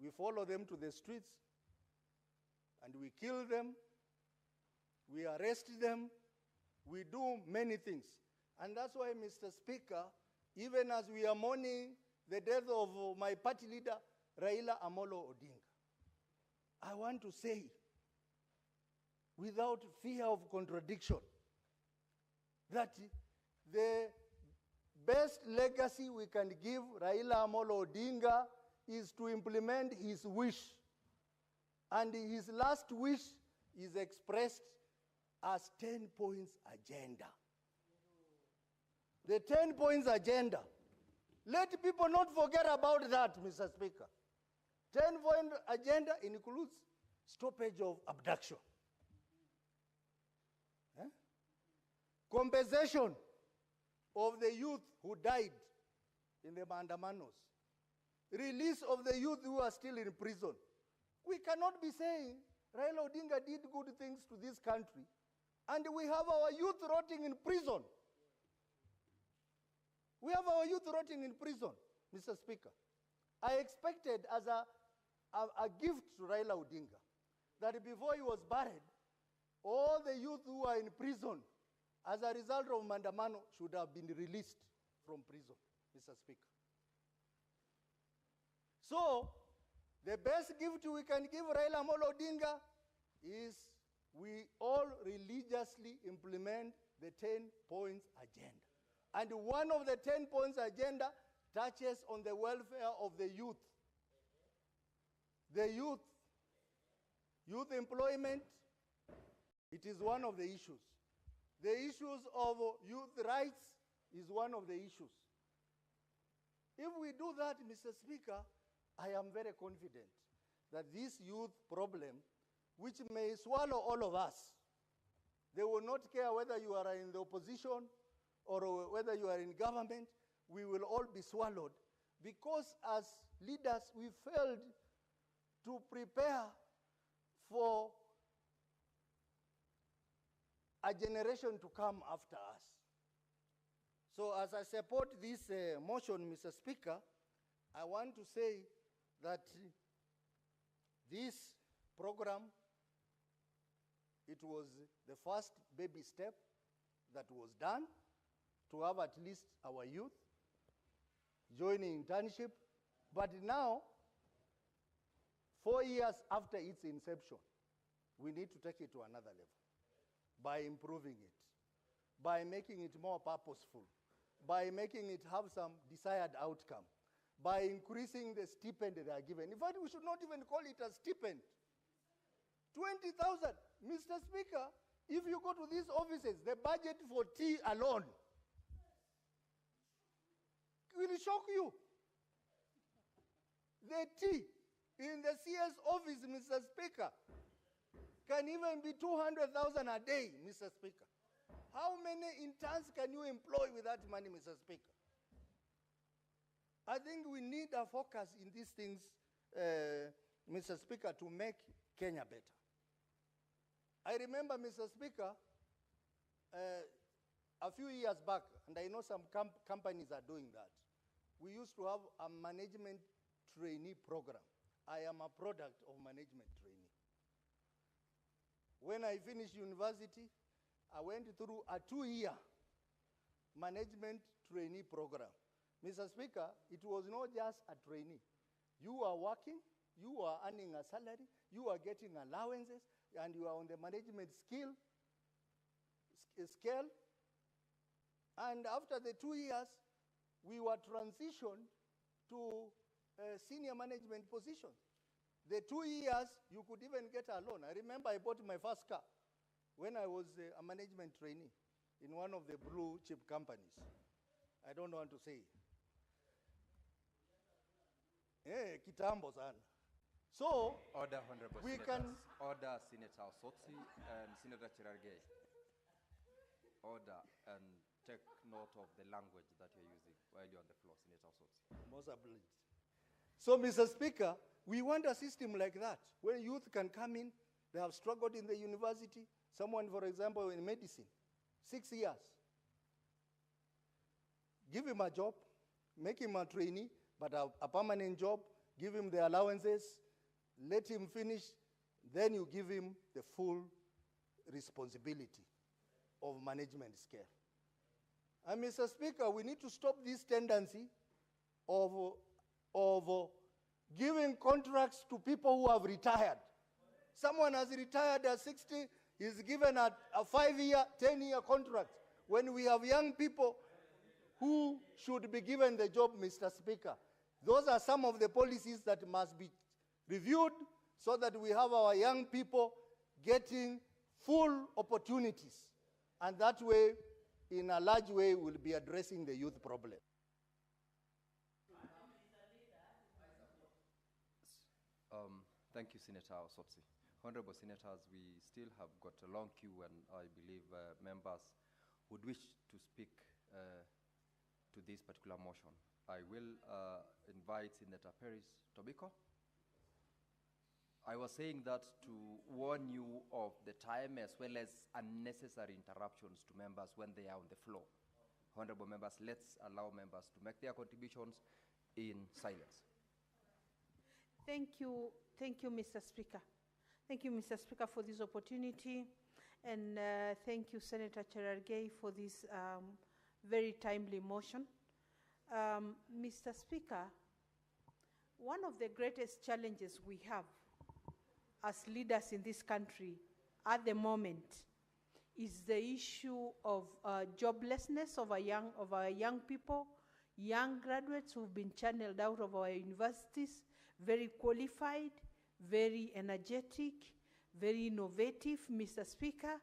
we follow them to the streets and we kill them, we arrest them, we do many things. And that's why, Mr. Speaker, even as we are mourning the death of my party leader, Raila Amolo Odinga, I want to say, without fear of contradiction, that the best legacy we can give Raila Amolo Odinga is to implement his wish. And his last wish is expressed as 10 points agenda. The 10 points agenda. Let people not forget about that, Mr. Speaker. 10-point agenda includes stoppage of abduction, compensation of the youth who died in the Mandamanos, release of the youth who are still in prison. We cannot be saying Raila Odinga did good things to this country, and we have our youth rotting in prison. We have our youth rotting in prison, Mr. Speaker. I expected as a gift to Raila Odinga that before he was buried, all the youth who are in prison as a result of Mandamano should have been released from prison, Mr. Speaker. So, the best gift we can give Raila Amolo Odinga is we all religiously implement the 10 points agenda. And one of the 10 points agenda touches on the welfare of the youth. The youth employment, it is one of the issues. The issues of youth rights is one of the issues. If we do that, Mr. Speaker, I am very confident that this youth problem, which may swallow all of us, they will not care whether you are in the opposition or whether you are in government, we will all be swallowed because as leaders we failed to prepare for a generation to come after us. So as I support this motion, Mr. Speaker, I want to say that this program, it was the first baby step that was done to have at least our youth joining internship. But now, 4 years after its inception, we need to take it to another level by improving it, by making it more purposeful, by making it have some desired outcome, by increasing the stipend they are given. In fact, we should not even call it a stipend. 20,000. Mr. Speaker, if you go to these offices, the budget for tea alone will shock you. The tea in the CS office, Mr. Speaker, can even be 200,000 a day, Mr. Speaker. How many interns can you employ with that money, Mr. Speaker? I think we need a focus in these things, Mr. Speaker, to make Kenya better. I remember, Mr. Speaker, a few years back, and I know some companies are doing that, we used to have a management trainee program. I am a product of management trainee. When I finished university, I went through a 2-year management trainee program. Mr. Speaker, it was not just a trainee. You are working, you are earning a salary, you are getting allowances, and you are on the management scale. And after the 2 years, we were transitioned to senior management positions. The 2 years, you could even get a loan. I remember I bought my first car when I was a management trainee in one of the blue chip companies. I don't want to say. Kitambo sana. So, Order, Honorable we Senators. can... Order, Senator Osotsi and Senator Cherargei. Order, and take note of the language that you're using while you're on the floor, Senator Osotsi. Most obliged. So, Mr. Speaker, we want a system like that, where youth can come in, they have struggled in the university, someone, for example, in medicine, 6 years. Give him a job, make him a trainee, but a permanent job, give him the allowances, let him finish, then you give him the full responsibility of management scale. And Mr. Speaker, we need to stop this tendency of giving contracts to people who have retired. Someone has retired at 60, is given a 5-year, 10-year contract, when we have young people who should be given the job, Mr. Speaker. Those are some of the policies that must be reviewed so that we have our young people getting full opportunities. And that way, in a large way, we'll be addressing the youth problem. Thank you, Senator Osotsi. Honorable Senators, we still have got a long queue, and I believe members would wish to speak to this particular motion. I will invite Senator Paris Tobiko. I was saying that to warn you of the time as well as unnecessary interruptions to members when they are on the floor. Honorable members, let's allow members to make their contributions in silence. Thank you, Mr. Speaker. Thank you, Mr. Speaker, for this opportunity. And thank you, Senator Cherargei, for this very timely motion. Mr. Speaker, one of the greatest challenges we have as leaders in this country at the moment is the issue of joblessness of our young people, young graduates who've been channeled out of our universities, very qualified, very energetic, very innovative, Mr. Speaker,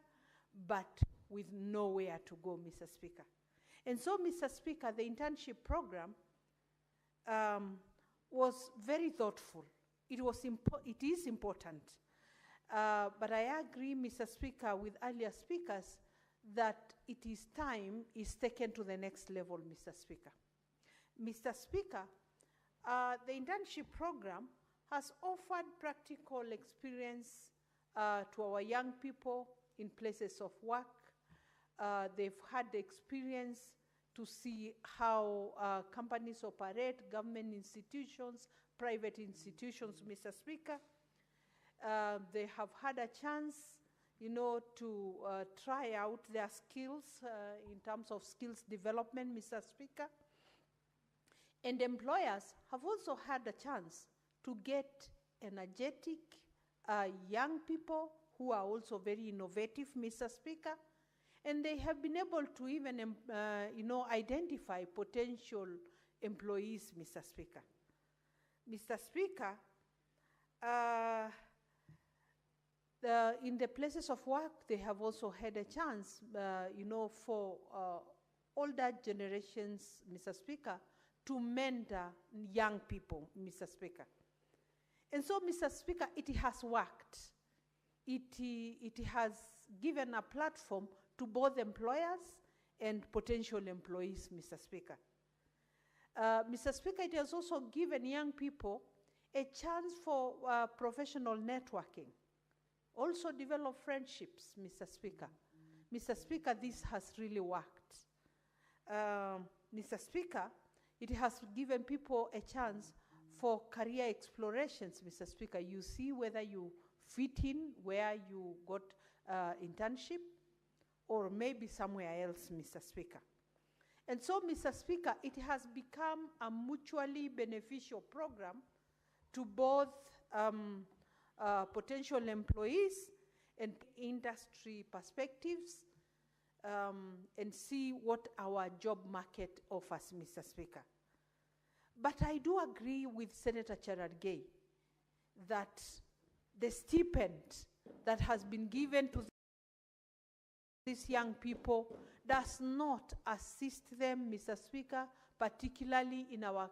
but with nowhere to go, Mr. Speaker. And so, Mr. Speaker, the internship program was very thoughtful. It is important. But I agree, Mr. Speaker, with earlier speakers that it is time is taken to the next level, Mr. Speaker. Mr. Speaker, the internship program has offered practical experience to our young people in places of work, they've had the experience to see how companies operate, government institutions, private institutions, Mr. Speaker. They have had a chance, you know, to try out their skills in terms of skills development, Mr. Speaker. And employers have also had a chance to get energetic young people who are also very innovative, Mr. Speaker. And they have been able to even, you know, identify potential employees, Mr. Speaker. Mr. Speaker, in the places of work, they have also had a chance, you know, for older generations, Mr. Speaker, to mentor young people, Mr. Speaker. And so, Mr. Speaker, it has worked. It has given a platform to both employers and potential employees, Mr. Speaker. Mr. Speaker, it has also given young people a chance for professional networking, also develop friendships, Mr. Speaker. Mr. Speaker, this has really worked. Mr. Speaker, it has given people a chance for career explorations, Mr. Speaker. You see whether you fit in where you got internship or maybe somewhere else, Mr. Speaker. And so, Mr. Speaker, it has become a mutually beneficial program to both potential employees and industry perspectives and see what our job market offers, Mr. Speaker. But I do agree with Senator Cherargei that the stipend that has been given to these young people does not assist them, Mr. Speaker, particularly in our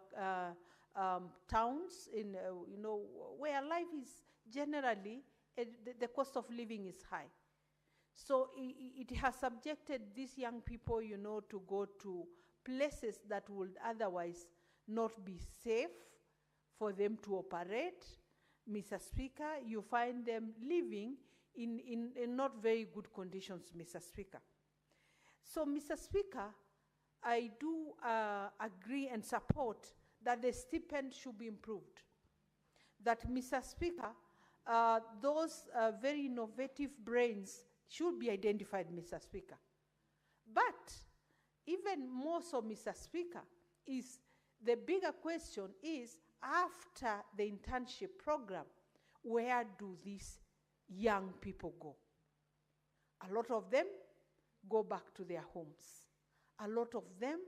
towns, in you know, where life is generally, the cost of living is high. So it has subjected these young people, you know, to go to places that would otherwise not be safe for them to operate. Mr. Speaker, you find them living in not very good conditions, Mr. Speaker. So, Mr. Speaker, I do agree and support that the stipend should be improved. That, Mr. Speaker, those very innovative brains should be identified, Mr. Speaker. But even more so, Mr. Speaker, is the bigger question is, after the internship program, where do these young people go? A lot of them go back to their homes. A lot of them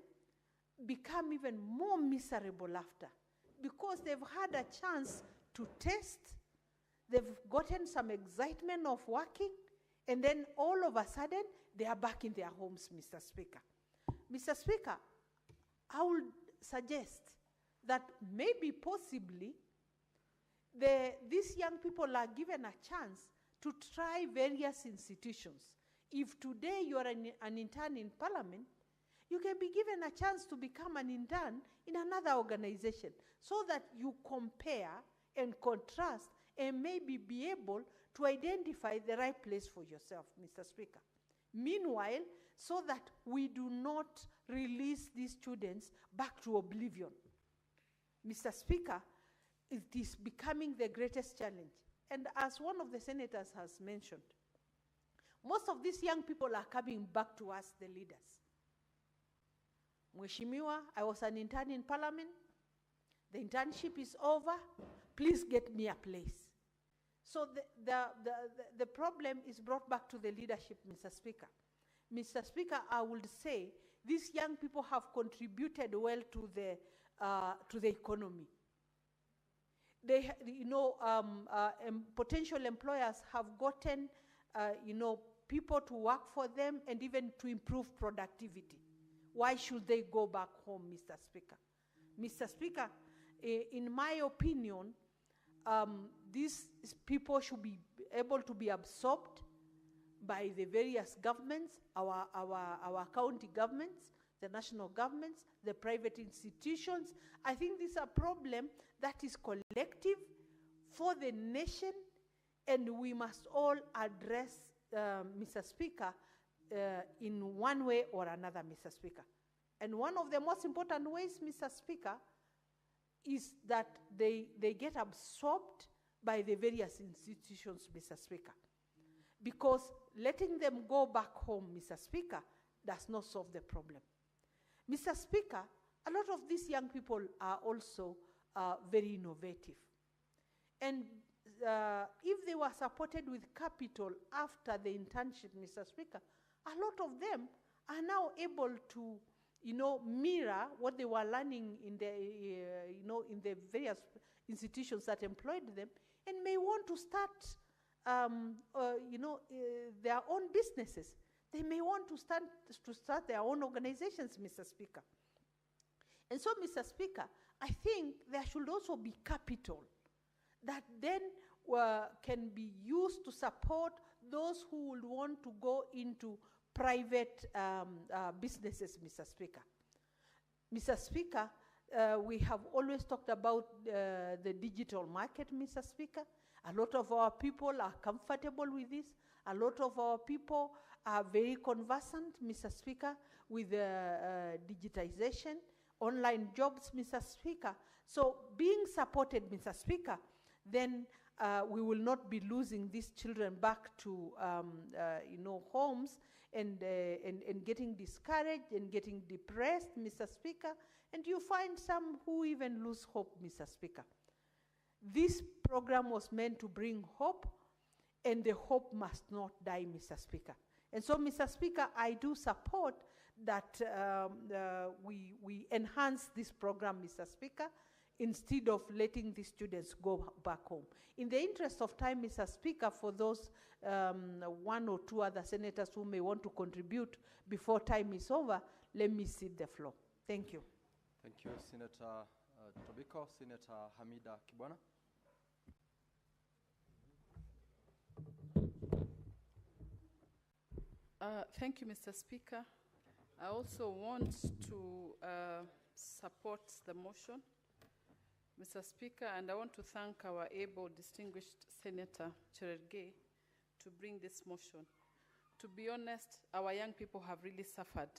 become even more miserable after, because they've had a chance to test, they've gotten some excitement of working, and then all of a sudden, they are back in their homes, Mr. Speaker. Mr. Speaker, I would suggest that maybe possibly these young people are given a chance to try various institutions. If today you are an intern in Parliament, you can be given a chance to become an intern in another organization so that you compare and contrast and maybe be able to identify the right place for yourself, Mr. Speaker. Meanwhile, so that we do not release these students back to oblivion. Mr. Speaker, it is becoming the greatest challenge. And as one of the senators has mentioned, most of these young people are coming back to us, the leaders. Mheshimiwa, I was an intern in Parliament. The internship is over. Please get me a place. So the problem is brought back to the leadership, Mr. Speaker. Mr. Speaker, I would say these young people have contributed well to the economy. They, you know, potential employers have gotten, you know, people to work for them and even to improve productivity. Why should they go back home, Mr. Speaker? Mr. Speaker, in my opinion, these people should be able to be absorbed by the various governments, our county governments, the national governments, the private institutions. I think this is a problem that is collective for the nation, and we must all address, Mr. Speaker, in one way or another, Mr. Speaker. And one of the most important ways, Mr. Speaker, is that they get absorbed by the various institutions, Mr. Speaker. Because letting them go back home, Mr. Speaker, does not solve the problem. Mr. Speaker, a lot of these young people are also very innovative. And if they were supported with capital after the internship, Mr. Speaker, a lot of them are now able to, mirror what they were learning in the, in the various institutions that employed them, and may want to start, their own businesses. They may want to start their own organizations, Mr. Speaker. And so, Mr. Speaker, I think there should also be capital that then can be used to support those who would want to go into private businesses, Mr. Speaker. Mr. Speaker, we have always talked about the digital market, Mr. Speaker. A lot of our people are comfortable with this. A lot of our people are very conversant, Mr. Speaker, with digitization, online jobs, Mr. Speaker. So being supported, Mr. Speaker, then we will not be losing these children back to homes and getting discouraged and getting depressed, Mr. Speaker. And you find some who even lose hope, Mr. Speaker. This program was meant to bring hope, and the hope must not die, Mr. Speaker. And so, Mr. Speaker, I do support that we enhance this program, Mr. Speaker, instead of letting the students go back home. In the interest of time, Mr. Speaker, for those one or two other senators who may want to contribute before time is over, let me cede the floor. Thank you. Thank you, Senator Tobiko. Senator Hamida Kibwana. Thank you, Mr. Speaker. I also want to support the motion, Mr. Speaker, and I want to thank our able, distinguished Senator Cherargei to bring this motion. To be honest, our young people have really suffered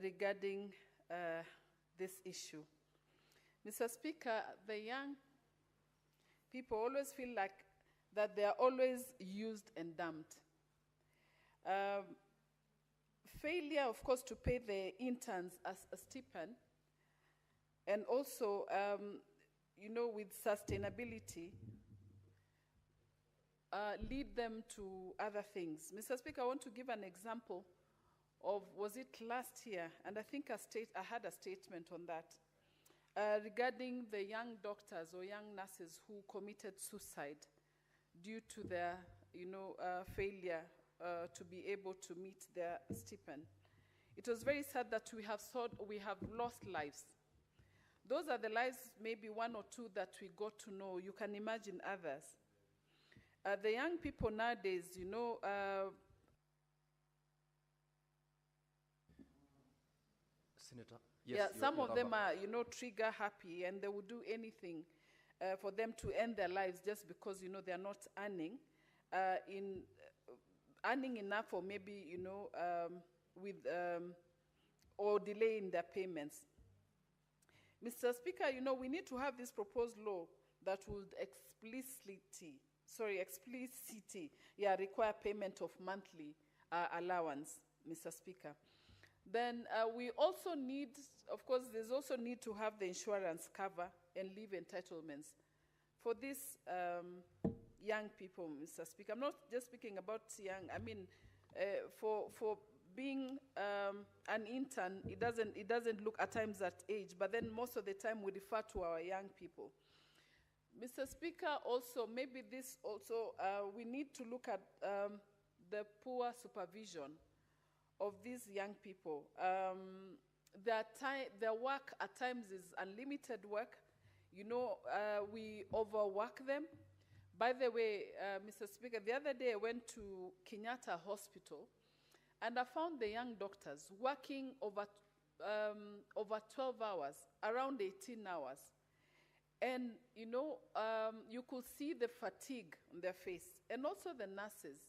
regarding this issue. Mr. Speaker, the young people always feel like that they are always used and dumped. Failure, of course, to pay the interns as a stipend, and also, with sustainability, lead them to other things. Mr. Speaker, I want to give an example of, was it last year? And I think I had a statement on that, regarding the young doctors or young nurses who committed suicide due to their, failure to be able to meet their stipend. It was very sad that we have lost lives. Those are the lives, maybe one or two that we got to know. You can imagine others. The young people nowadays, Senator, yes. Yeah, some of them are, trigger happy, and they will do anything for them to end their lives just because, they are not earning earning enough, or maybe, or delay in their payments. Mr. Speaker, we need to have this proposed law that would explicitly require payment of monthly allowance, Mr. Speaker. Then we also need, of course, there's also need to have the insurance cover and leave entitlements for these young people, Mr. Speaker. I'm not just speaking about young. I mean, for being an intern, it doesn't look at times at age, but then most of the time we refer to our young people. Mr. Speaker, also, maybe this also, we need to look at the poor supervision of these young people. Their work at times is unlimited work. We overwork them. By the way, Mr. Speaker, the other day I went to Kenyatta Hospital, and I found the young doctors working over 12 hours, around 18 hours. And, you could see the fatigue on their face. And also the nurses.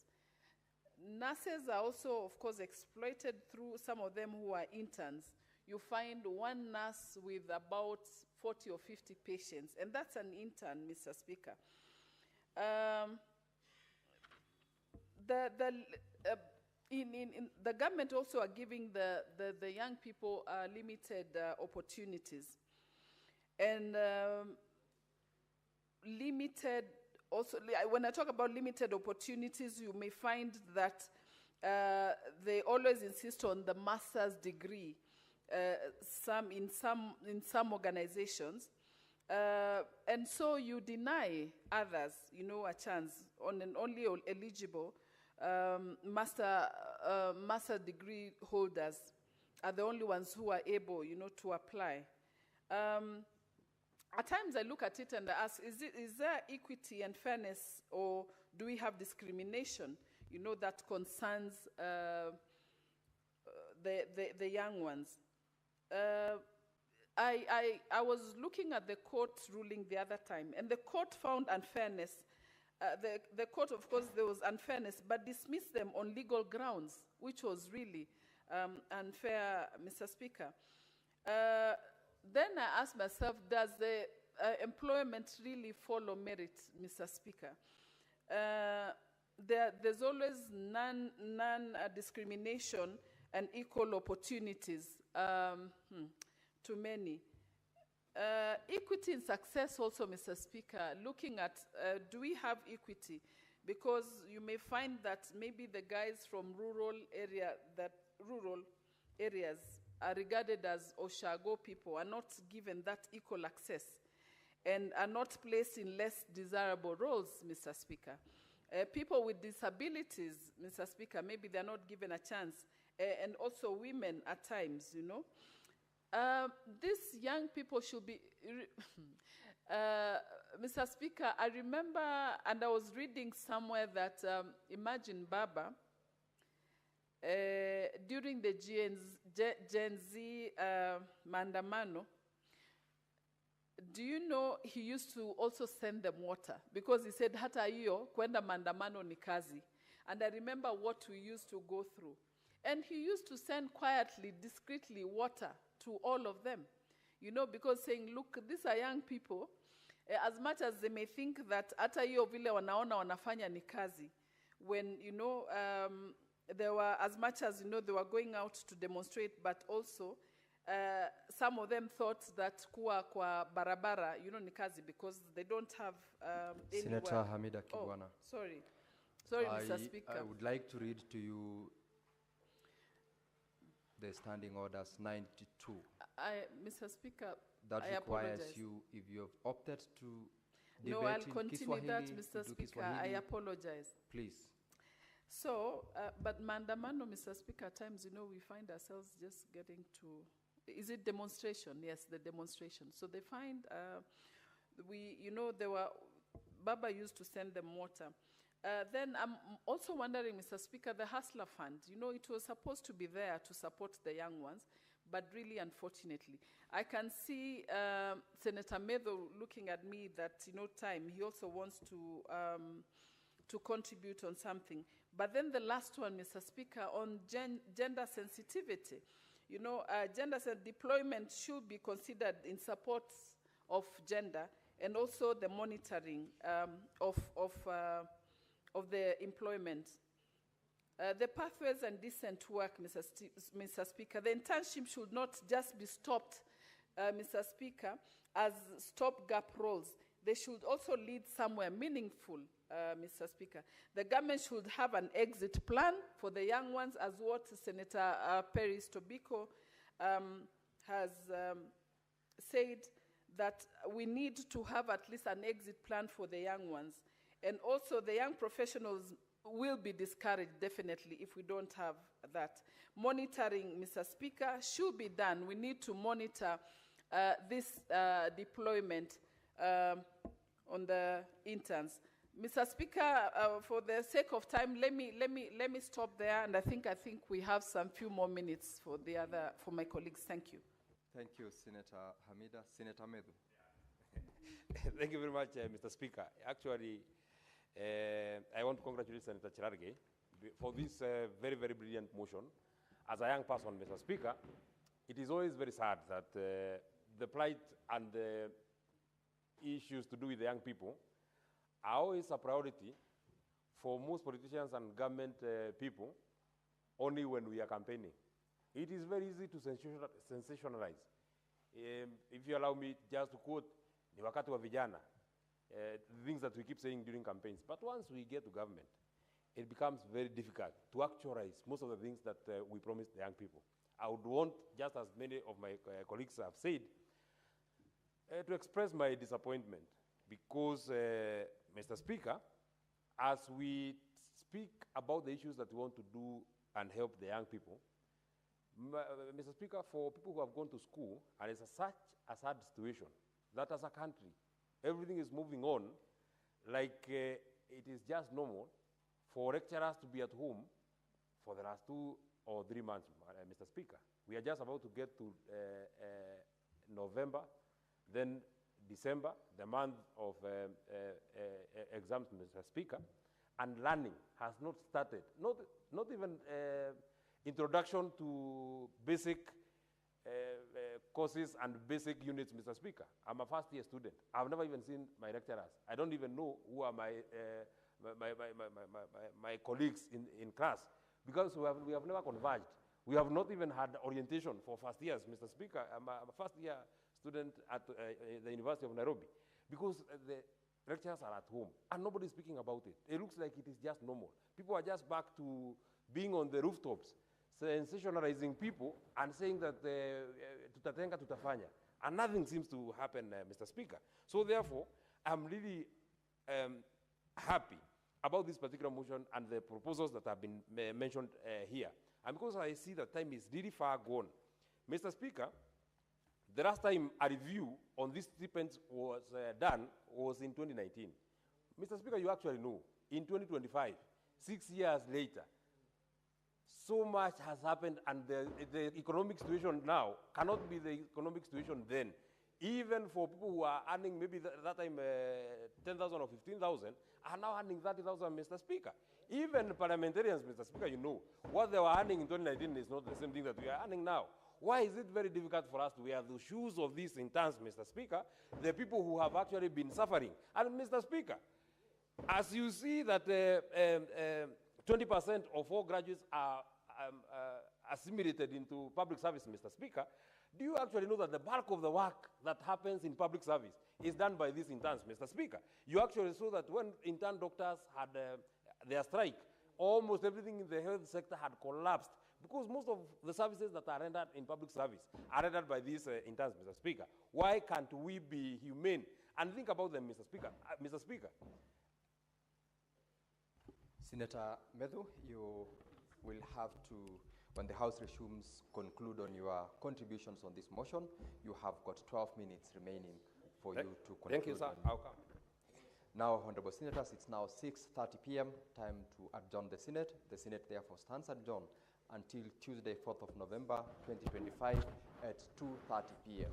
nurses are also, of course, exploited through some of them who are interns. You find one nurse with about 40 or 50 patients, and that's an intern, Mr. Speaker. The government also are giving the young people limited opportunities. And limited, also, when I talk about limited opportunities, you may find that they always insist on the master's degree, in some organizations. And so you deny others, a chance on an only eligible master degree holders are the only ones who are able, to apply. At times I look at it and I ask, is there equity and fairness, or do we have discrimination, that concerns the young ones? I was looking at the court ruling the other time, and the court found unfairness. The court, of course, there was unfairness, but dismissed them on legal grounds, which was really unfair, Mr. Speaker. Then I asked myself, does the employment really follow merit, Mr. Speaker? There's always non-discrimination and equal opportunities to many. Equity in success also, Mr. Speaker, looking at do we have equity? Because you may find that maybe the guys from rural areas are regarded as Oshago people, are not given that equal access, and are not placed in less desirable roles, Mr. Speaker. People with disabilities, Mr. Speaker, maybe they're not given a chance, and also women at times, These young people should be, Mr. Speaker, I remember, and I was reading somewhere that, imagine Baba, during the Gen Z Mandamano, do you know he used to also send them water? Because he said, hata hiyo, kwenda mandamano ni kazi. And I remember what we used to go through. And he used to send quietly, discreetly water to all of them. Because saying, look, these are young people. As much as they may think that hata hiyo vile wanaona wanafanya ni kazi. When, there were, as much as, they were going out to demonstrate, but also, some of them thought that kuwa kwa barabara, ni kazi, because they don't have anywhere. Senator Hamida Kibwana. Oh, sorry, Mr. Speaker. I would like to read to you the standing orders 92. Mr. Speaker, that I requires apologize. you, if you have opted to debate No, I'll in continue Kiswahili, that, to Mr. do Speaker. Kiswahili, I apologize. please. So, but mandamano, Mr. Speaker, at times, we find ourselves just getting to, is it demonstration? Yes, the demonstration. So they find, Baba used to send them water. Then I'm also wondering, Mr. Speaker, the Hustler Fund, it was supposed to be there to support the young ones, but really, unfortunately, I can see Senator Medho looking at me that, time, he also wants to contribute on something. But then the last one, Mr. Speaker, on gender sensitivity. Gender deployment should be considered in support of gender, and also the monitoring of the employment. The pathways and decent work, Mr. Speaker, the internship should not just be stopped, Mr. Speaker, as stopgap roles. They should also lead somewhere meaningful, Mr. Speaker. The government should have an exit plan for the young ones, as what Senator Perry Tobiko has said, that we need to have at least an exit plan for the young ones. And also the young professionals will be discouraged, definitely, if we don't have that. Monitoring, Mr. Speaker, should be done. We need to monitor this deployment on the interns. Mr. Speaker, for the sake of time, let me stop there, and I think we have some few more minutes for my colleagues. Thank you. Thank you, Senator Hamida. Senator Medhu. Thank you very much, Mr. Speaker. Actually, I want to congratulate Senator Cherargei, for this very, very brilliant motion. As a young person, Mr. Speaker, it is always very sad that the plight and the issues to do with the young people are always a priority for most politicians and government people only when we are campaigning. It is very easy to sensationalize. If you allow me just to quote, ni wakati wa vijana, things that we keep saying during campaigns. But once we get to government, it becomes very difficult to actualize most of the things that we promise the young people. I would want, just as many of my colleagues have said, to express my disappointment because, Mr. Speaker, as we speak about the issues that we want to do and help the young people, Mr. Speaker, for people who have gone to school, and it's such a sad situation that as a country, everything is moving on like it is just normal for lecturers to be at home for the last 2 or 3 months, Mr. Speaker. We are just about to get to November, then December, the month of exams, Mr. Speaker, and learning has not started. Not even introduction to basic courses and basic units, Mr. Speaker. I'm a first-year student. I've never even seen my lecturers. I don't even know who are my colleagues in class because we have never converged. We have not even had orientation for first years, Mr. Speaker. I'm a first-year student at the University of Nairobi because the lecturers are at home and nobody is speaking about it. It looks like it is just normal. People are just back to being on the rooftops, sensationalizing people and saying that tutatenga, tutafanya. And nothing seems to happen, Mr. Speaker. So therefore, I'm really happy about this particular motion and the proposals that have been mentioned here. And because I see that time is really far gone, Mr. Speaker, the last time a review on these stipends was done was in 2019. Mr. Speaker, you actually know, in 2025, 6 years later, so much has happened and the economic situation now cannot be the economic situation then. Even for people who are earning maybe that time 10,000 or 15,000 are now earning 30,000, Mr. Speaker. Even parliamentarians, Mr. Speaker, you know, what they were earning in 2019 is not the same thing that we are earning now. Why is it very difficult for us to wear the shoes of these interns, Mr. Speaker, the people who have actually been suffering? And Mr. Speaker, as you see that 20% of all graduates are assimilated into public service, Mr. Speaker, do you actually know that the bulk of the work that happens in public service is done by these interns, Mr. Speaker? You actually saw that when intern doctors had their strike, almost everything in the health sector had collapsed because most of the services that are rendered in public service are rendered by these interns, Mr. Speaker. Why can't we be humane and think about them, Mr. Speaker? Mr. Speaker. Senator Medhu, you will have to, when the House resumes, conclude on your contributions on this motion. You have got 12 minutes remaining for you to conclude. Thank you, sir. I'll come. Now, Honorable Senators, it's now 6:30 p.m., time to adjourn the Senate. The Senate therefore stands adjourned until Tuesday, 4th of November, 2025 at 2:30 p.m.